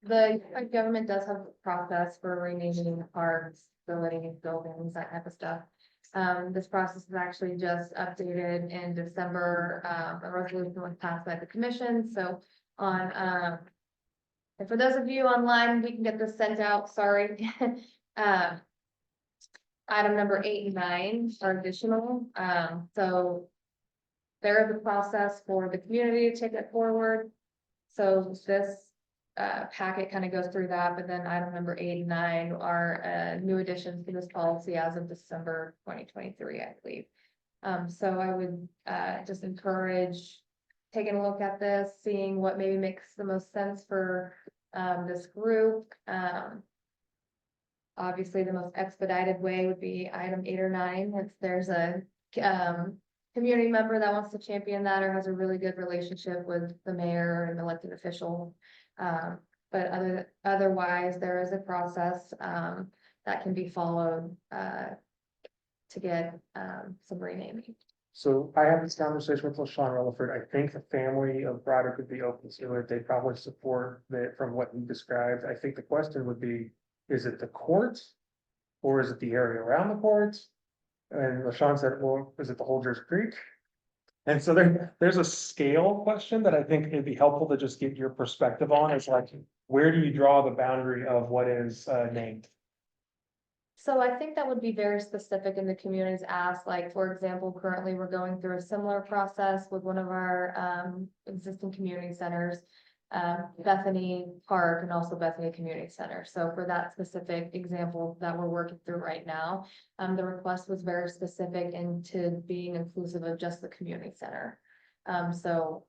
the government does have a process for renaming parks, facilities, buildings, that type of stuff. This process is actually just updated in December. A resolution was passed by the commission, so on, and for those of you online, we can get this sent out, sorry. Item number 8 and 9 are additional, so there is a process for the community to take it forward. So this packet kind of goes through that, but then item number 8 and 9 are new additions to this policy as of December 2023, I believe. So I would just encourage taking a look at this, seeing what maybe makes the most sense for this group. Obviously, the most expedited way would be item 8 or 9. If there's a community member that wants to champion that or has a really good relationship with the mayor and elected official. But otherwise, there is a process that can be followed to get some renaming. So I had this conversation with LaShawn Rutherford. I think the family of Broderick would be open to it. They'd probably support it from what he described. I think the question would be, is it the court or is it the area around the court? And LaShawn said, well, is it the whole Jersey Creek? And so there's a scale question that I think it'd be helpful to just get your perspective on. It's like, where do you draw the boundary of what is named? So I think that would be very specific in the communities asked, like, for example, currently we're going through a similar process with one of our existing community centers, Bethany Park and also Bethany Community Center. So for that specific example that we're working through right now, the request was very specific into being inclusive of just the community center. So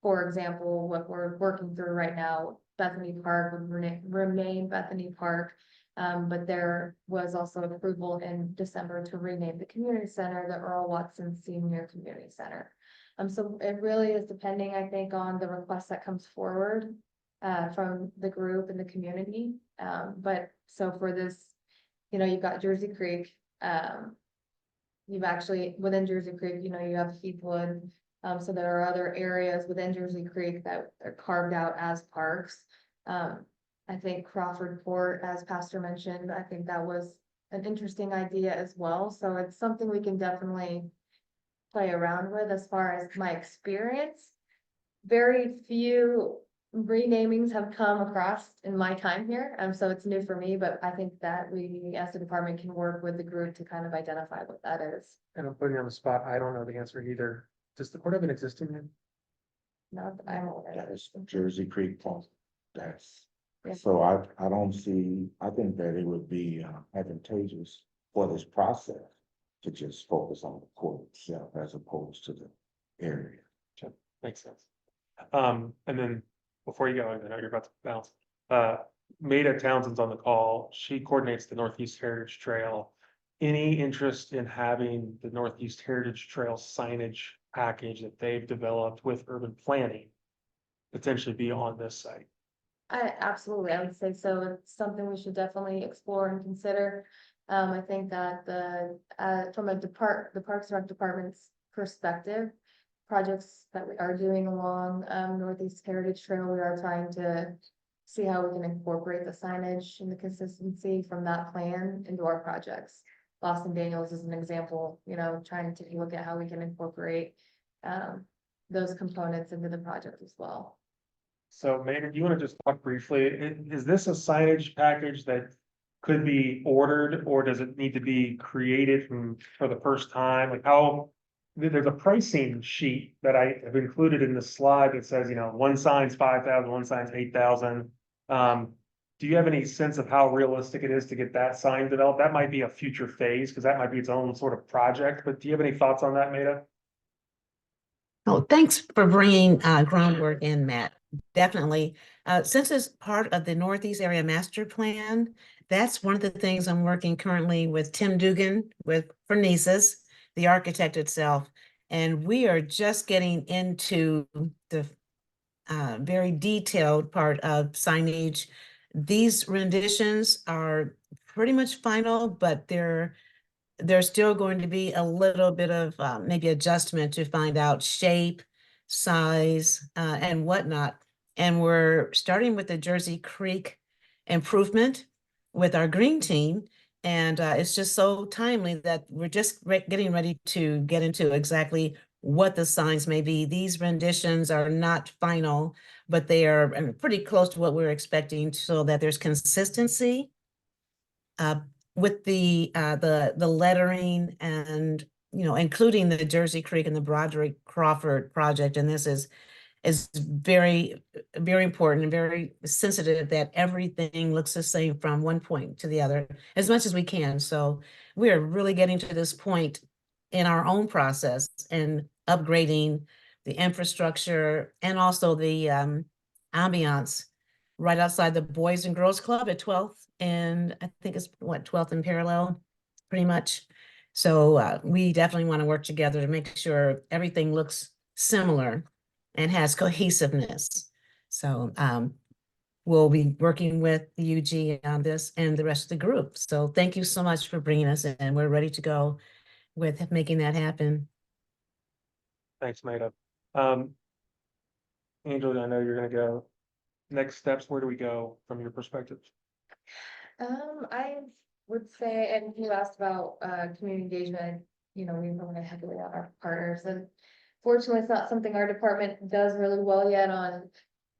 for example, what we're working through right now, Bethany Park would remain Bethany Park. But there was also approval in December to rename the community center the Earl Watson Senior Community Center. So it really is depending, I think, on the request that comes forward from the group and the community. But so for this, you know, you've got Jersey Creek. You've actually within Jersey Creek, you know, you have Heathwood. So there are other areas within Jersey Creek that are carved out as parks. I think Crawford Court, as Pastor mentioned, I think that was an interesting idea as well. So it's something we can definitely play around with as far as my experience. Very few renamings have come across in my time here. So it's new for me, but I think that we as the department can work with the group to kind of identify what that is. And I'm putting you on the spot. I don't know the answer either. Does the court have an existing name? Not that I'm aware That of. is Jersey Creek Park. That's, Yeah. so I don't see, I think that it would be advantageous for this process to just focus on the court itself as opposed to the area. Sure. Makes sense. And then before you go, I know you're about to bounce. Maida Townsend's on the call. She coordinates the Northeast Heritage Trail. any interest in having the Northeast Heritage Trail signage package that they've developed with urban planning potentially be on this site? Absolutely, I would say so. It's something we should definitely explore and consider. I think that from the Parks and Rec Department's perspective, projects that we are doing along, Northeast Heritage Trail, we are trying to see how we can incorporate the signage and the consistency from that plan into our projects. Boston Daniels is an example, trying to look at how we can incorporate, those components into the project as well. So maybe you want to just talk briefly, is this a signage package that could be ordered, or does it need to be created for the first time? Like how, there's a pricing sheet that I have included in the slide that says, one sign's 5,000, one sign's 8,000. Do you have any sense of how realistic it is to get that sign developed? That might be a future phase, because that might be its own sort of project, but do you have any thoughts on that, Maida? Oh, thanks for bringing groundwork in, Matt. Definitely. Since it's part of the Northeast Area Master Plan, that's one of the things I'm working currently with Tim Dugan for NESIS, the architect itself. And we are just getting into the very detailed part of signage. These renditions are pretty much final, but there's still going to be a little bit of maybe adjustment to find out shape, size, and whatnot. And we're starting with the Jersey Creek improvement with our green team. And it's just so timely that we're just getting ready to get into exactly what the signs may be. These renditions are not final, but they are pretty close to what we're expecting, so that there's consistency with the lettering, and including the Jersey Creek and the Broderick Crawford project. And this is very, very important and very sensitive that everything looks the same from one point to the other as much as we can. So we are really getting to this point in our own process and upgrading the infrastructure and also the ambiance right outside the Boys and Girls Club at 12th, and I think it's 12th and Parallel, pretty much. So we definitely want to work together to make sure everything looks similar and has cohesiveness. So we'll be working with the UG on this and the rest of the group. So thank you so much for bringing us in. We're ready to go with making that happen. Thanks, Maida. Angela, I know you're gonna go. Next steps, where do we go from your perspective? I would say, and you asked about community engagement, we really heavily on our partners, and fortunately, it's not something our department does really well yet on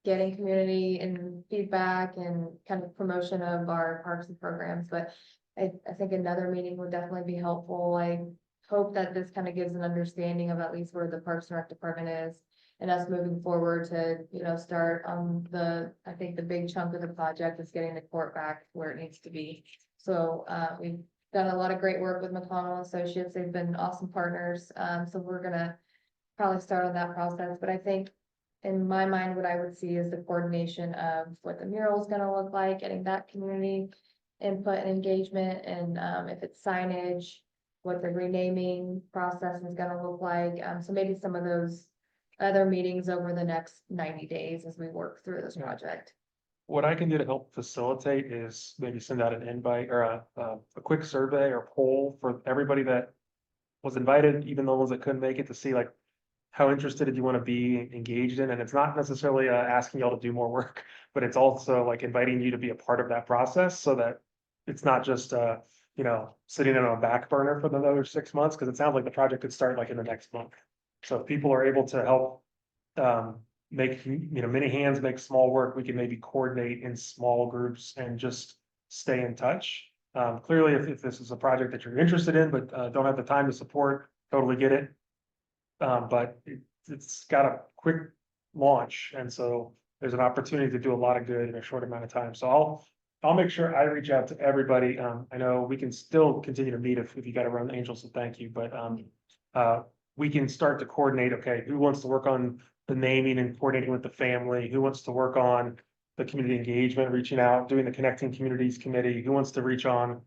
getting community and feedback and kind of promotion of our parks and programs, but I think another meeting would definitely be helpful. I hope that this kind of gives an understanding of at least where the Parks and Rec department is, and us moving forward to, start on I think the big chunk of the project is getting the court back where it needs to be. So we've done a lot of great work with McConnell Associates. They've been awesome partners. So we're gonna probably start on that process, but I think in my mind, what I would see is the coordination of what the mural is gonna look like, getting that community input and engagement, and if it's signage, what the renaming process is gonna look like. So maybe some of those other meetings over the next 90 days as we work through this project. What I can do to help facilitate is maybe send out an invite or a quick survey or poll for everybody that was invited, even the ones that couldn't make it, to see like how interested do you want to be engaged in. And it's not necessarily asking y'all to do more work, but it's also like inviting you to be a part of that process, so that it's not just sitting in on a back burner for another 6 months, because it sounds like the project could start like in the next month. So if people are able to help make, many hands make small work, we can maybe coordinate in small groups and just stay in touch. Clearly, if this is a project that you're interested in, but don't have the time to support, totally get it. But it's got a quick launch, and so there's an opportunity to do a lot of good in a short amount of time. So I'll make sure I reach out to everybody. I know we can still continue to meet if you got to run Angel, so thank you. But we can start to coordinate, okay, who wants to work on the naming and coordinating with the family, who wants to work on the community engagement, reaching out, doing the Connecting Communities Committee, who wants to reach on.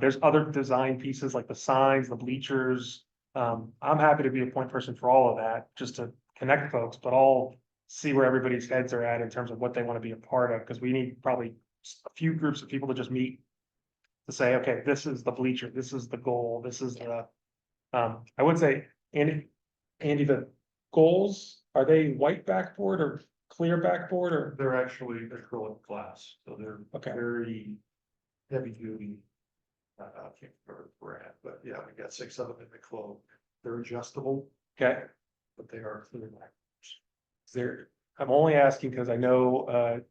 There's other design pieces like the signs, the bleachers. I'm happy to be a point person for all of that, just to connect folks, but I'll see where everybody's heads are at in terms of what they want to be a part of, because we need probably a few groups of people to just meet to say, okay, this is the bleacher, this is the goal, this is the, I would say, Andy, the goals, are they white backboard or clear backboard or? They're actually acrylic glass, so they're Okay. very heavy duty. I can't remember the brand, but yeah, we got 6 of them in the club. They're adjustable, Okay, but they are clear backboards. is there, I'm only asking because I know,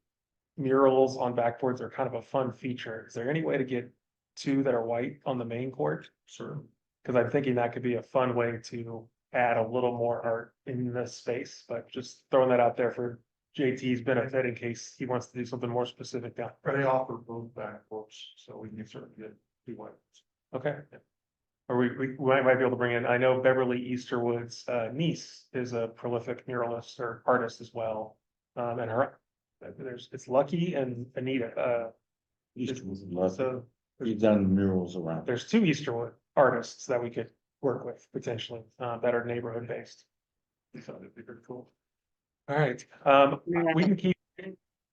murals on backboards are kind of a fun feature. Is there any way to get 2 that are white on the main court? Sure. Because I'm thinking that could be a fun way to add a little more art in this space, but just throwing that out there for JT's benefit in case he wants to do something more specific down. They offer both backboards, so we can certainly get 2 white ones. Okay. Or we might be able to bring in, I know Beverly Easterwood's niece is a prolific muralist or artist as well. And her, it's Lucky and Anita, Eastwood, love it. so He's done murals around. there's 2 Easterwood artists that we could work with potentially, that are neighborhood based. So that'd be pretty cool. All right, we can keep,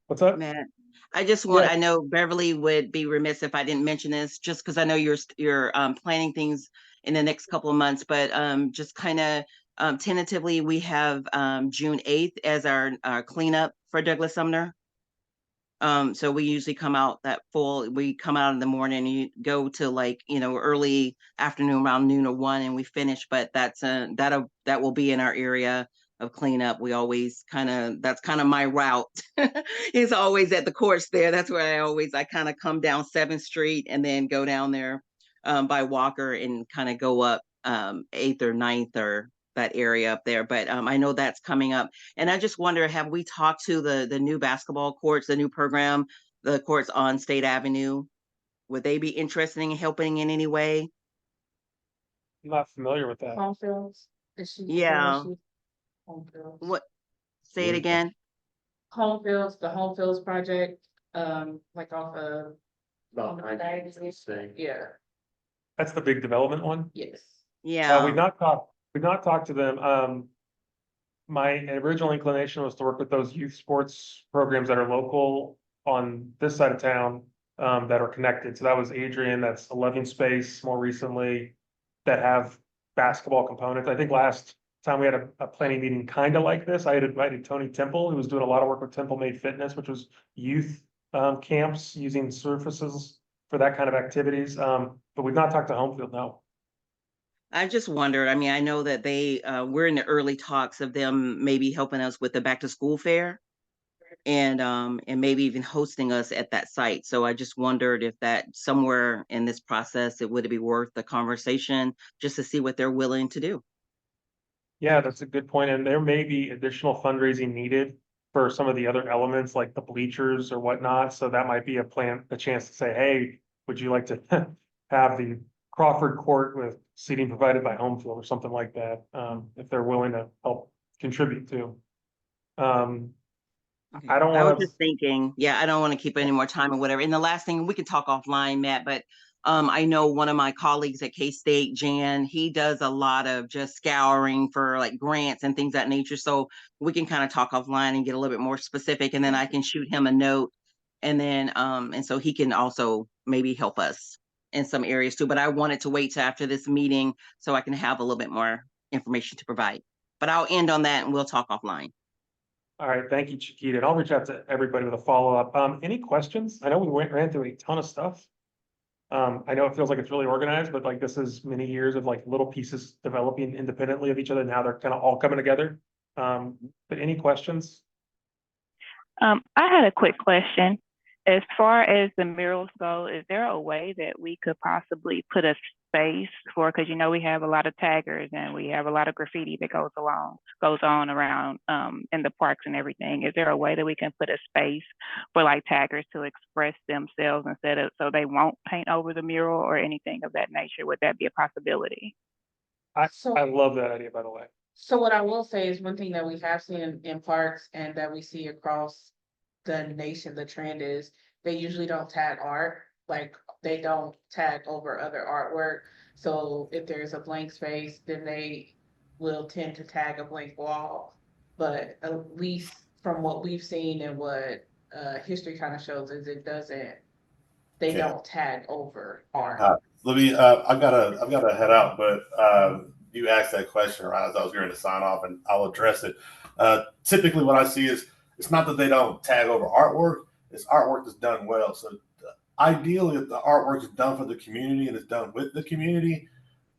what's up? Matt, I just want, Yeah. I know Beverly would be remiss if I didn't mention this, just because I know you're planning things in the next couple of months, but just kind of tentatively, we have June 8th as our cleanup for Douglas Sumner. So we usually come out we come out in the morning and you go to like, early afternoon around noon or 1 and we finish, but that will be in our area of cleanup. We always that's kind of my route. It's always at the courts there. That's where I kind of come down 7th Street and then go down there by Walker and kind of go up 8th or 9th or that area up there. But I know that's coming up. And I just wonder, have we talked to the new basketball courts, the new program, the courts on State Avenue? Would they be interested in helping in any way? I'm not familiar with that. Home fields. Yeah. Home fields. What? Say it again. Home fields, the home fields project, like off of. About on the 90 Diagonal. Yeah, That's the big development one. yes. Yeah. We've not talked to them. My original inclination was to work with those youth sports programs that are local on this side of town, that are connected. So that was Adrian, that's 11 Space more recently, that have basketball components. I think last time we had a planning meeting kind of like this, I had invited Tony Temple, who was doing a lot of work with Temple Made Fitness, which was youth camps using surfaces for that kind of activities. But we've not talked to Homefield, no. I just wondered, I mean, I know that we're in the early talks of them maybe helping us with the back to school fair and maybe even hosting us at that site. So I just wondered if that somewhere in this process, it would be worth the conversation just to see what they're willing to do. Yeah, that's a good point. And there may be additional fundraising needed for some of the other elements like the bleachers or whatnot. So that might be a chance to say, hey, would you like to have the Crawford Court with seating provided by Homefield or something like that, if they're willing to help contribute to. I don't I was want to. just thinking, yeah, I don't want to keep any more time or whatever. And the last thing, we can talk offline, Matt, but I know one of my colleagues at K-State, Jan, he does a lot of just scouring for like grants and things of that nature. So we can kind of talk offline and get a little bit more specific, and then I can shoot him a note. And then, and so he can also maybe help us in some areas too. But I wanted to wait till after this meeting so I can have a little bit more information to provide. But I'll end on that and we'll talk offline. All right, thank you, Chiquita. And I'll reach out to everybody with a follow-up. Any questions? I know we ran through a ton of stuff. I know it feels like it's really organized, but like this is many years of like little pieces developing independently of each other. Now they're kind of all coming together. But any questions? I had a quick question. As far as the murals go, is there a way that we could possibly put a space for, because we have a lot of taggers and we have a lot of graffiti that goes on around in the parks and everything. Is there a way that we can put a space for like taggers to express themselves instead of, so they won't paint over the mural or anything of that nature? Would that be a possibility? I love that idea, by the way. So what I will say is one thing that we have seen in parks and that we see across the nation, the trend is, they usually don't tag art, like, they don't tag over other artwork. So if there's a blank space, then they will tend to tag a blank wall. But at least from what we've seen and what history kind of shows is it doesn't, they Okay. don't tag over art. Let me, I've gotta head out, but, you asked that question right as I was going to sign off, and I'll address it. Typically what I see is, it's not that they don't tag over artwork, it's artwork that's done well. So ideally, if the artwork is done for the community and it's done with the community,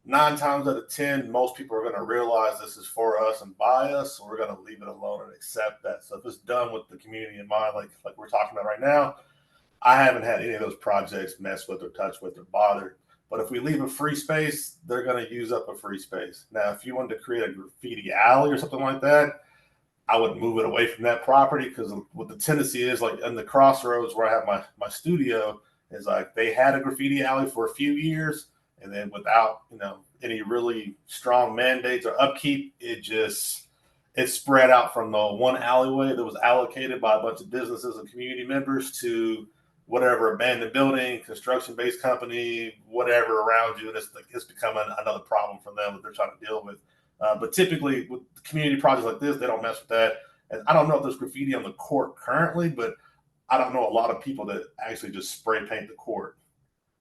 9 times out of 10, most people are going to realize this is for us and by us. So we're going to leave it alone and accept that. So if it's done with the community in mind, like we're talking about right now, I haven't had any of those projects messed with or touched with or bothered. But if we leave a free space, they're going to use up a free space. Now, if you wanted to create a graffiti alley or something like that, I would move it away from that property, because what the tendency is, like in the crossroads where I have my studio, is like they had a graffiti alley for a few years, and then without any really strong mandates or upkeep, it spread out from the one alleyway that was allocated by a bunch of businesses and community members to whatever abandoned building, construction-based company, whatever around you. And it's become another problem for them that they're trying to deal with. But typically with community projects like this, they don't mess with that. And I don't know if there's graffiti on the court currently, but I don't know a lot of people that actually just spray paint the court.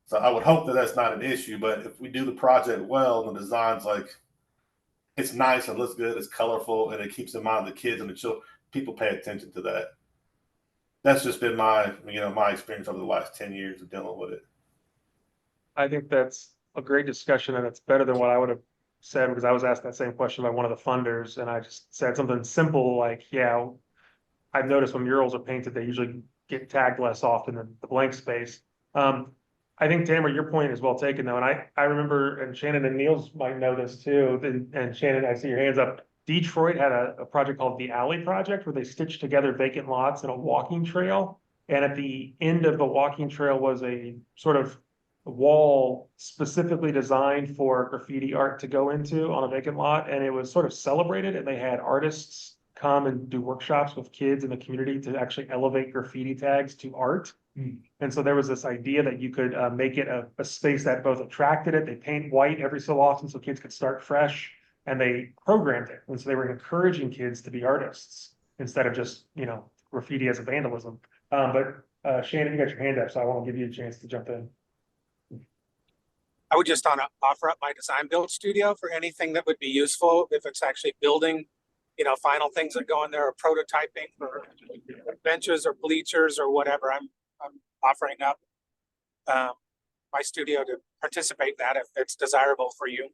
So I would hope that that's not an issue. But if we do the project well and the design's like, it's nice and looks good, it's colorful, and it keeps in mind the kids and the children, people pay attention to that. That's just been my experience over the last 10 years of dealing with it. I think that's a great discussion, and it's better than what I would have said, because I was asked that same question by one of the funders, and I just said something simple like, yeah, I've noticed when murals are painted, they usually get tagged less often than the blank space. I think, Tamara, your point is well taken, though, and I remember, and Shannon and Niels might know this too, and Shannon, I see your hands up. Detroit had a project called the Alley Project, where they stitched together vacant lots and a walking trail. And at the end of the walking trail was a sort of wall specifically designed for graffiti art to go into on a vacant lot. And it was sort of celebrated, and they had artists come and do workshops with kids in the community to actually elevate graffiti tags to art. And so there was this idea that you could make it a space that both attracted it. They paint white every so often so kids could start fresh, and they programmed it. And so they were encouraging kids to be artists instead of just, graffiti as a vandalism. But Shannon, you got your hand up, so I want to give you a chance to jump in. I would just offer up my design build studio for anything that would be useful, if it's actually building, final things that go in there, or prototyping for benches or bleachers or whatever. I'm offering up my studio to participate in that if it's desirable for you.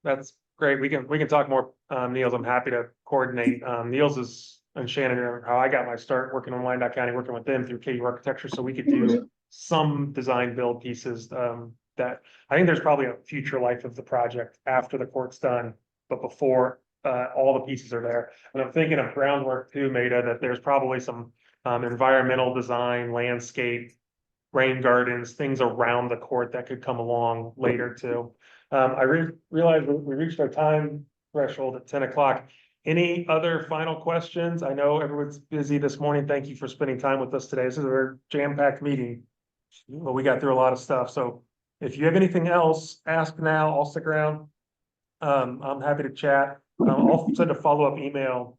That's great. We can talk more, Niels. I'm happy to coordinate. Niels is, and Shannon, how I got my start working on Wyandotte County, working with them through KU Architecture, so we could do some design build pieces that I think there's probably a future life of the project after the court's done, but before all the pieces are there. And I'm thinking of groundwork too, Maida, that there's probably some environmental design, landscape, rain gardens, things around the court that could come along later too. I realized we reached our time threshold at 10 o'clock. Any other final questions? I know everyone's busy this morning. Thank you for spending time with us today. This is a very jam-packed meeting. Well, we got through a lot of stuff. So if you have anything else, ask now. I'll stick around. I'm happy to chat. I'll send a follow-up email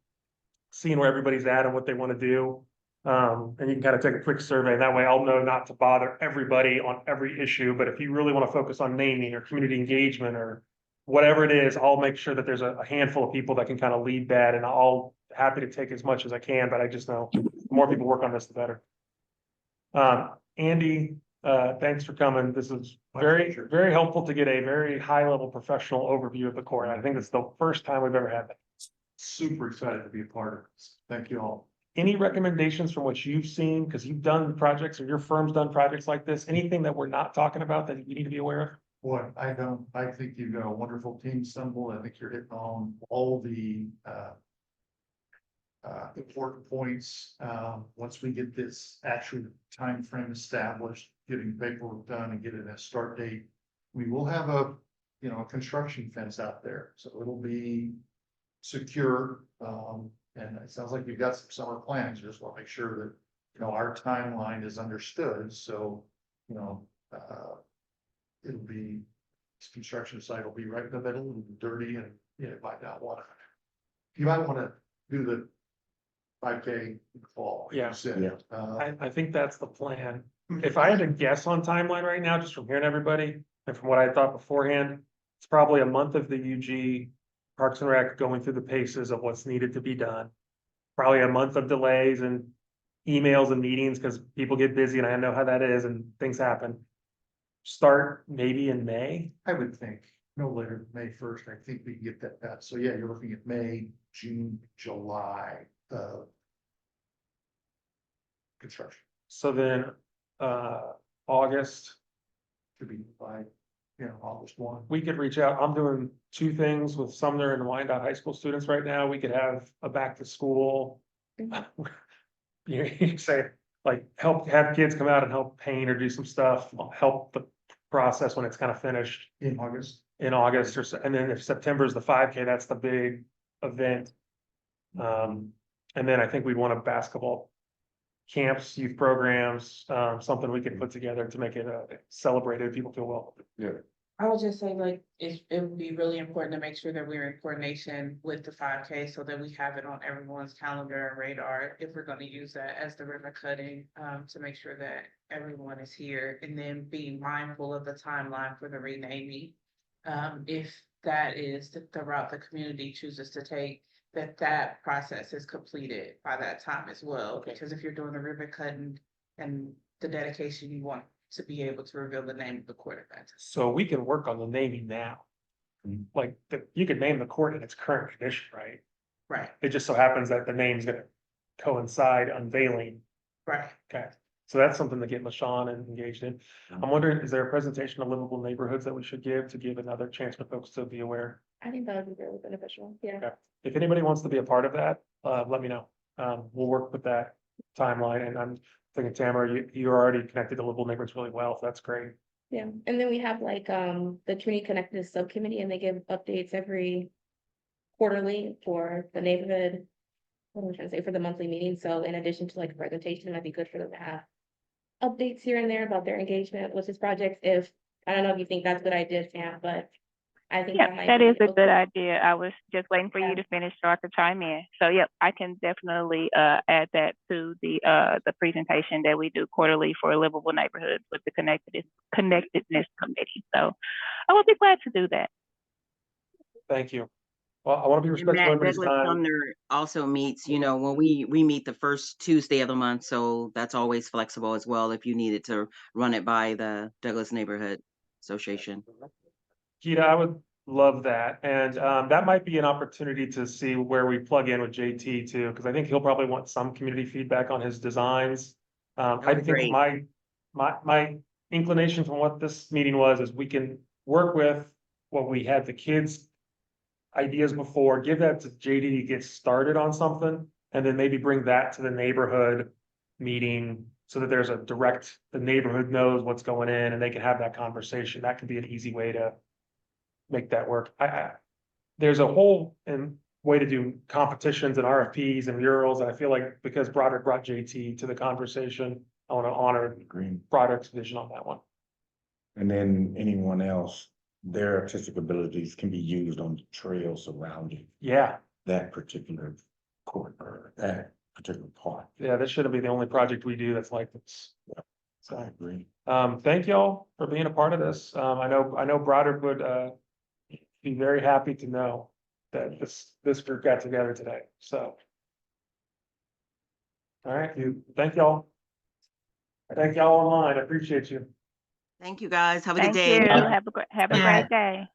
seeing where everybody's at and what they want to do. And you can kind of take a quick survey. That way I'll know not to bother everybody on every issue. But if you really want to focus on naming or community engagement or whatever it is, I'll make sure that there's a handful of people that can kind of lead that, and I'll happy to take as much as I can. But I just know the more people work on this, the better. Andy, thanks for coming. This is very, very helpful to get a very high level professional overview of the court. I think it's the first time we've ever had that. Super excited to be a part of this. Thank you all. Any recommendations from what you've seen, because you've done projects or your firm's done projects like this, anything that we're not talking about that you need to be aware of? Boy, I think you've got a wonderful team assembled. I think you're hitting on all the important points. Once we get this actual time frame established, getting paperwork done and getting a start date, we will have a construction fence out there, so it'll be secure. And it sounds like you've got some summer plans, just want to make sure that, you know, our timeline is understood, so, you know, it'll be, this construction site will be right in the middle and dirty and, you know, might not want to. You might want to do the 5K in the fall. like you Yeah. said. Yeah. I think that's the plan. If I had to guess on timeline right now, just from hearing everybody, and from what I thought beforehand, it's probably a month of the UG Parks and Rec going through the paces of what's needed to be done. Probably a month of delays and emails and meetings, because people get busy and I know how that is and things happen. Start maybe in May. I would think no later than May 1st, I think we can get that done. So yeah, you're looking at May, June, July, construction So then, August, to be by, you know, August 1. we could reach out. I'm doing two things with Sumner and Wyandotte High School students right now. We could have a back to school. You say, like, have kids come out and help paint or do some stuff, help the process when it's kind of finished In August. in August or so. And then if September is the 5K, that's the big event. And then I think we'd want a basketball camps, youth programs, something we can put together to make it celebrated. People feel welcome. Yeah. I would just say like, it would be really important to make sure that we're in coordination with the 5K so that we have it on everyone's calendar and radar if we're gonna use that as the ribbon cutting, to make sure that everyone is here, and then being mindful of the timeline for the renaming. If that is the route the community chooses to take, that process is completed by that time as well, because if you're doing the ribbon cutting and the dedication, you want to be able to reveal the name of the court event. So we can work on the naming now. Like, you could name the court in its current condition, right? Right, It just so happens that the name's gonna coincide unveiling. right. Okay, so that's something to get LaShawn and engaged in. I'm wondering, is there a presentation of livable neighborhoods that we should give to give another chance for folks to be aware? I think that would be really beneficial, yeah. Okay. If anybody wants to be a part of that, let me know. We'll work with that timeline, and I'm thinking, Tamara, you're already connected to livable neighborhoods really well, so that's great. Yeah, and then we have like, the Community Connectedness Subcommittee, and they give updates every quarterly for the neighborhood. What am I trying to say, for the monthly meeting, so in addition to like a presentation, it might be good for them to have updates here and there about their engagement with this project. If, I don't know if you think that's a good idea, Sam, but I think Yep, might that be is a good okay. idea. I was just waiting for you to finish so I could chime in. So yep, I can definitely add that to the presentation that we do quarterly for livable neighborhoods with the connectedness committee. So I will be glad to do that. Thank you. Well, I want to be And respectful of Matt, everybody's Douglas time. Sumner also meets, you know, when we meet the first Tuesday of the month, so that's always flexible as well if you needed to run it by the Douglas Neighborhood Association. Keita, I would love that, and that might be an opportunity to see where we plug in with JT too, because I think he'll probably want some community feedback on his designs. I would be think great. my inclination from what this meeting was is we can work with what we had the kids' ideas before, give that to JD to get started on something, and then maybe bring that to the neighborhood meeting so that there's a direct, the neighborhood knows what's going in and they can have that conversation. That could be an easy way to make that work. There's a whole way to do competitions and RFPs and murals, and I feel like because Broderick brought JT to the conversation, I want to honor Green. Broderick's vision on that one. And then anyone else, their artistic abilities can be used on the trail surrounding Yeah, that particular court or that particular part. yeah, this shouldn't be the only project we do that's like this. I So, agree. thank y'all for being a part of this. I know Broderick would be very happy to know that this group got together today, so. All right, thank y'all. Thank y'all online, I appreciate you. Thank you, guys. Have a good Thank day. you. Have a great day.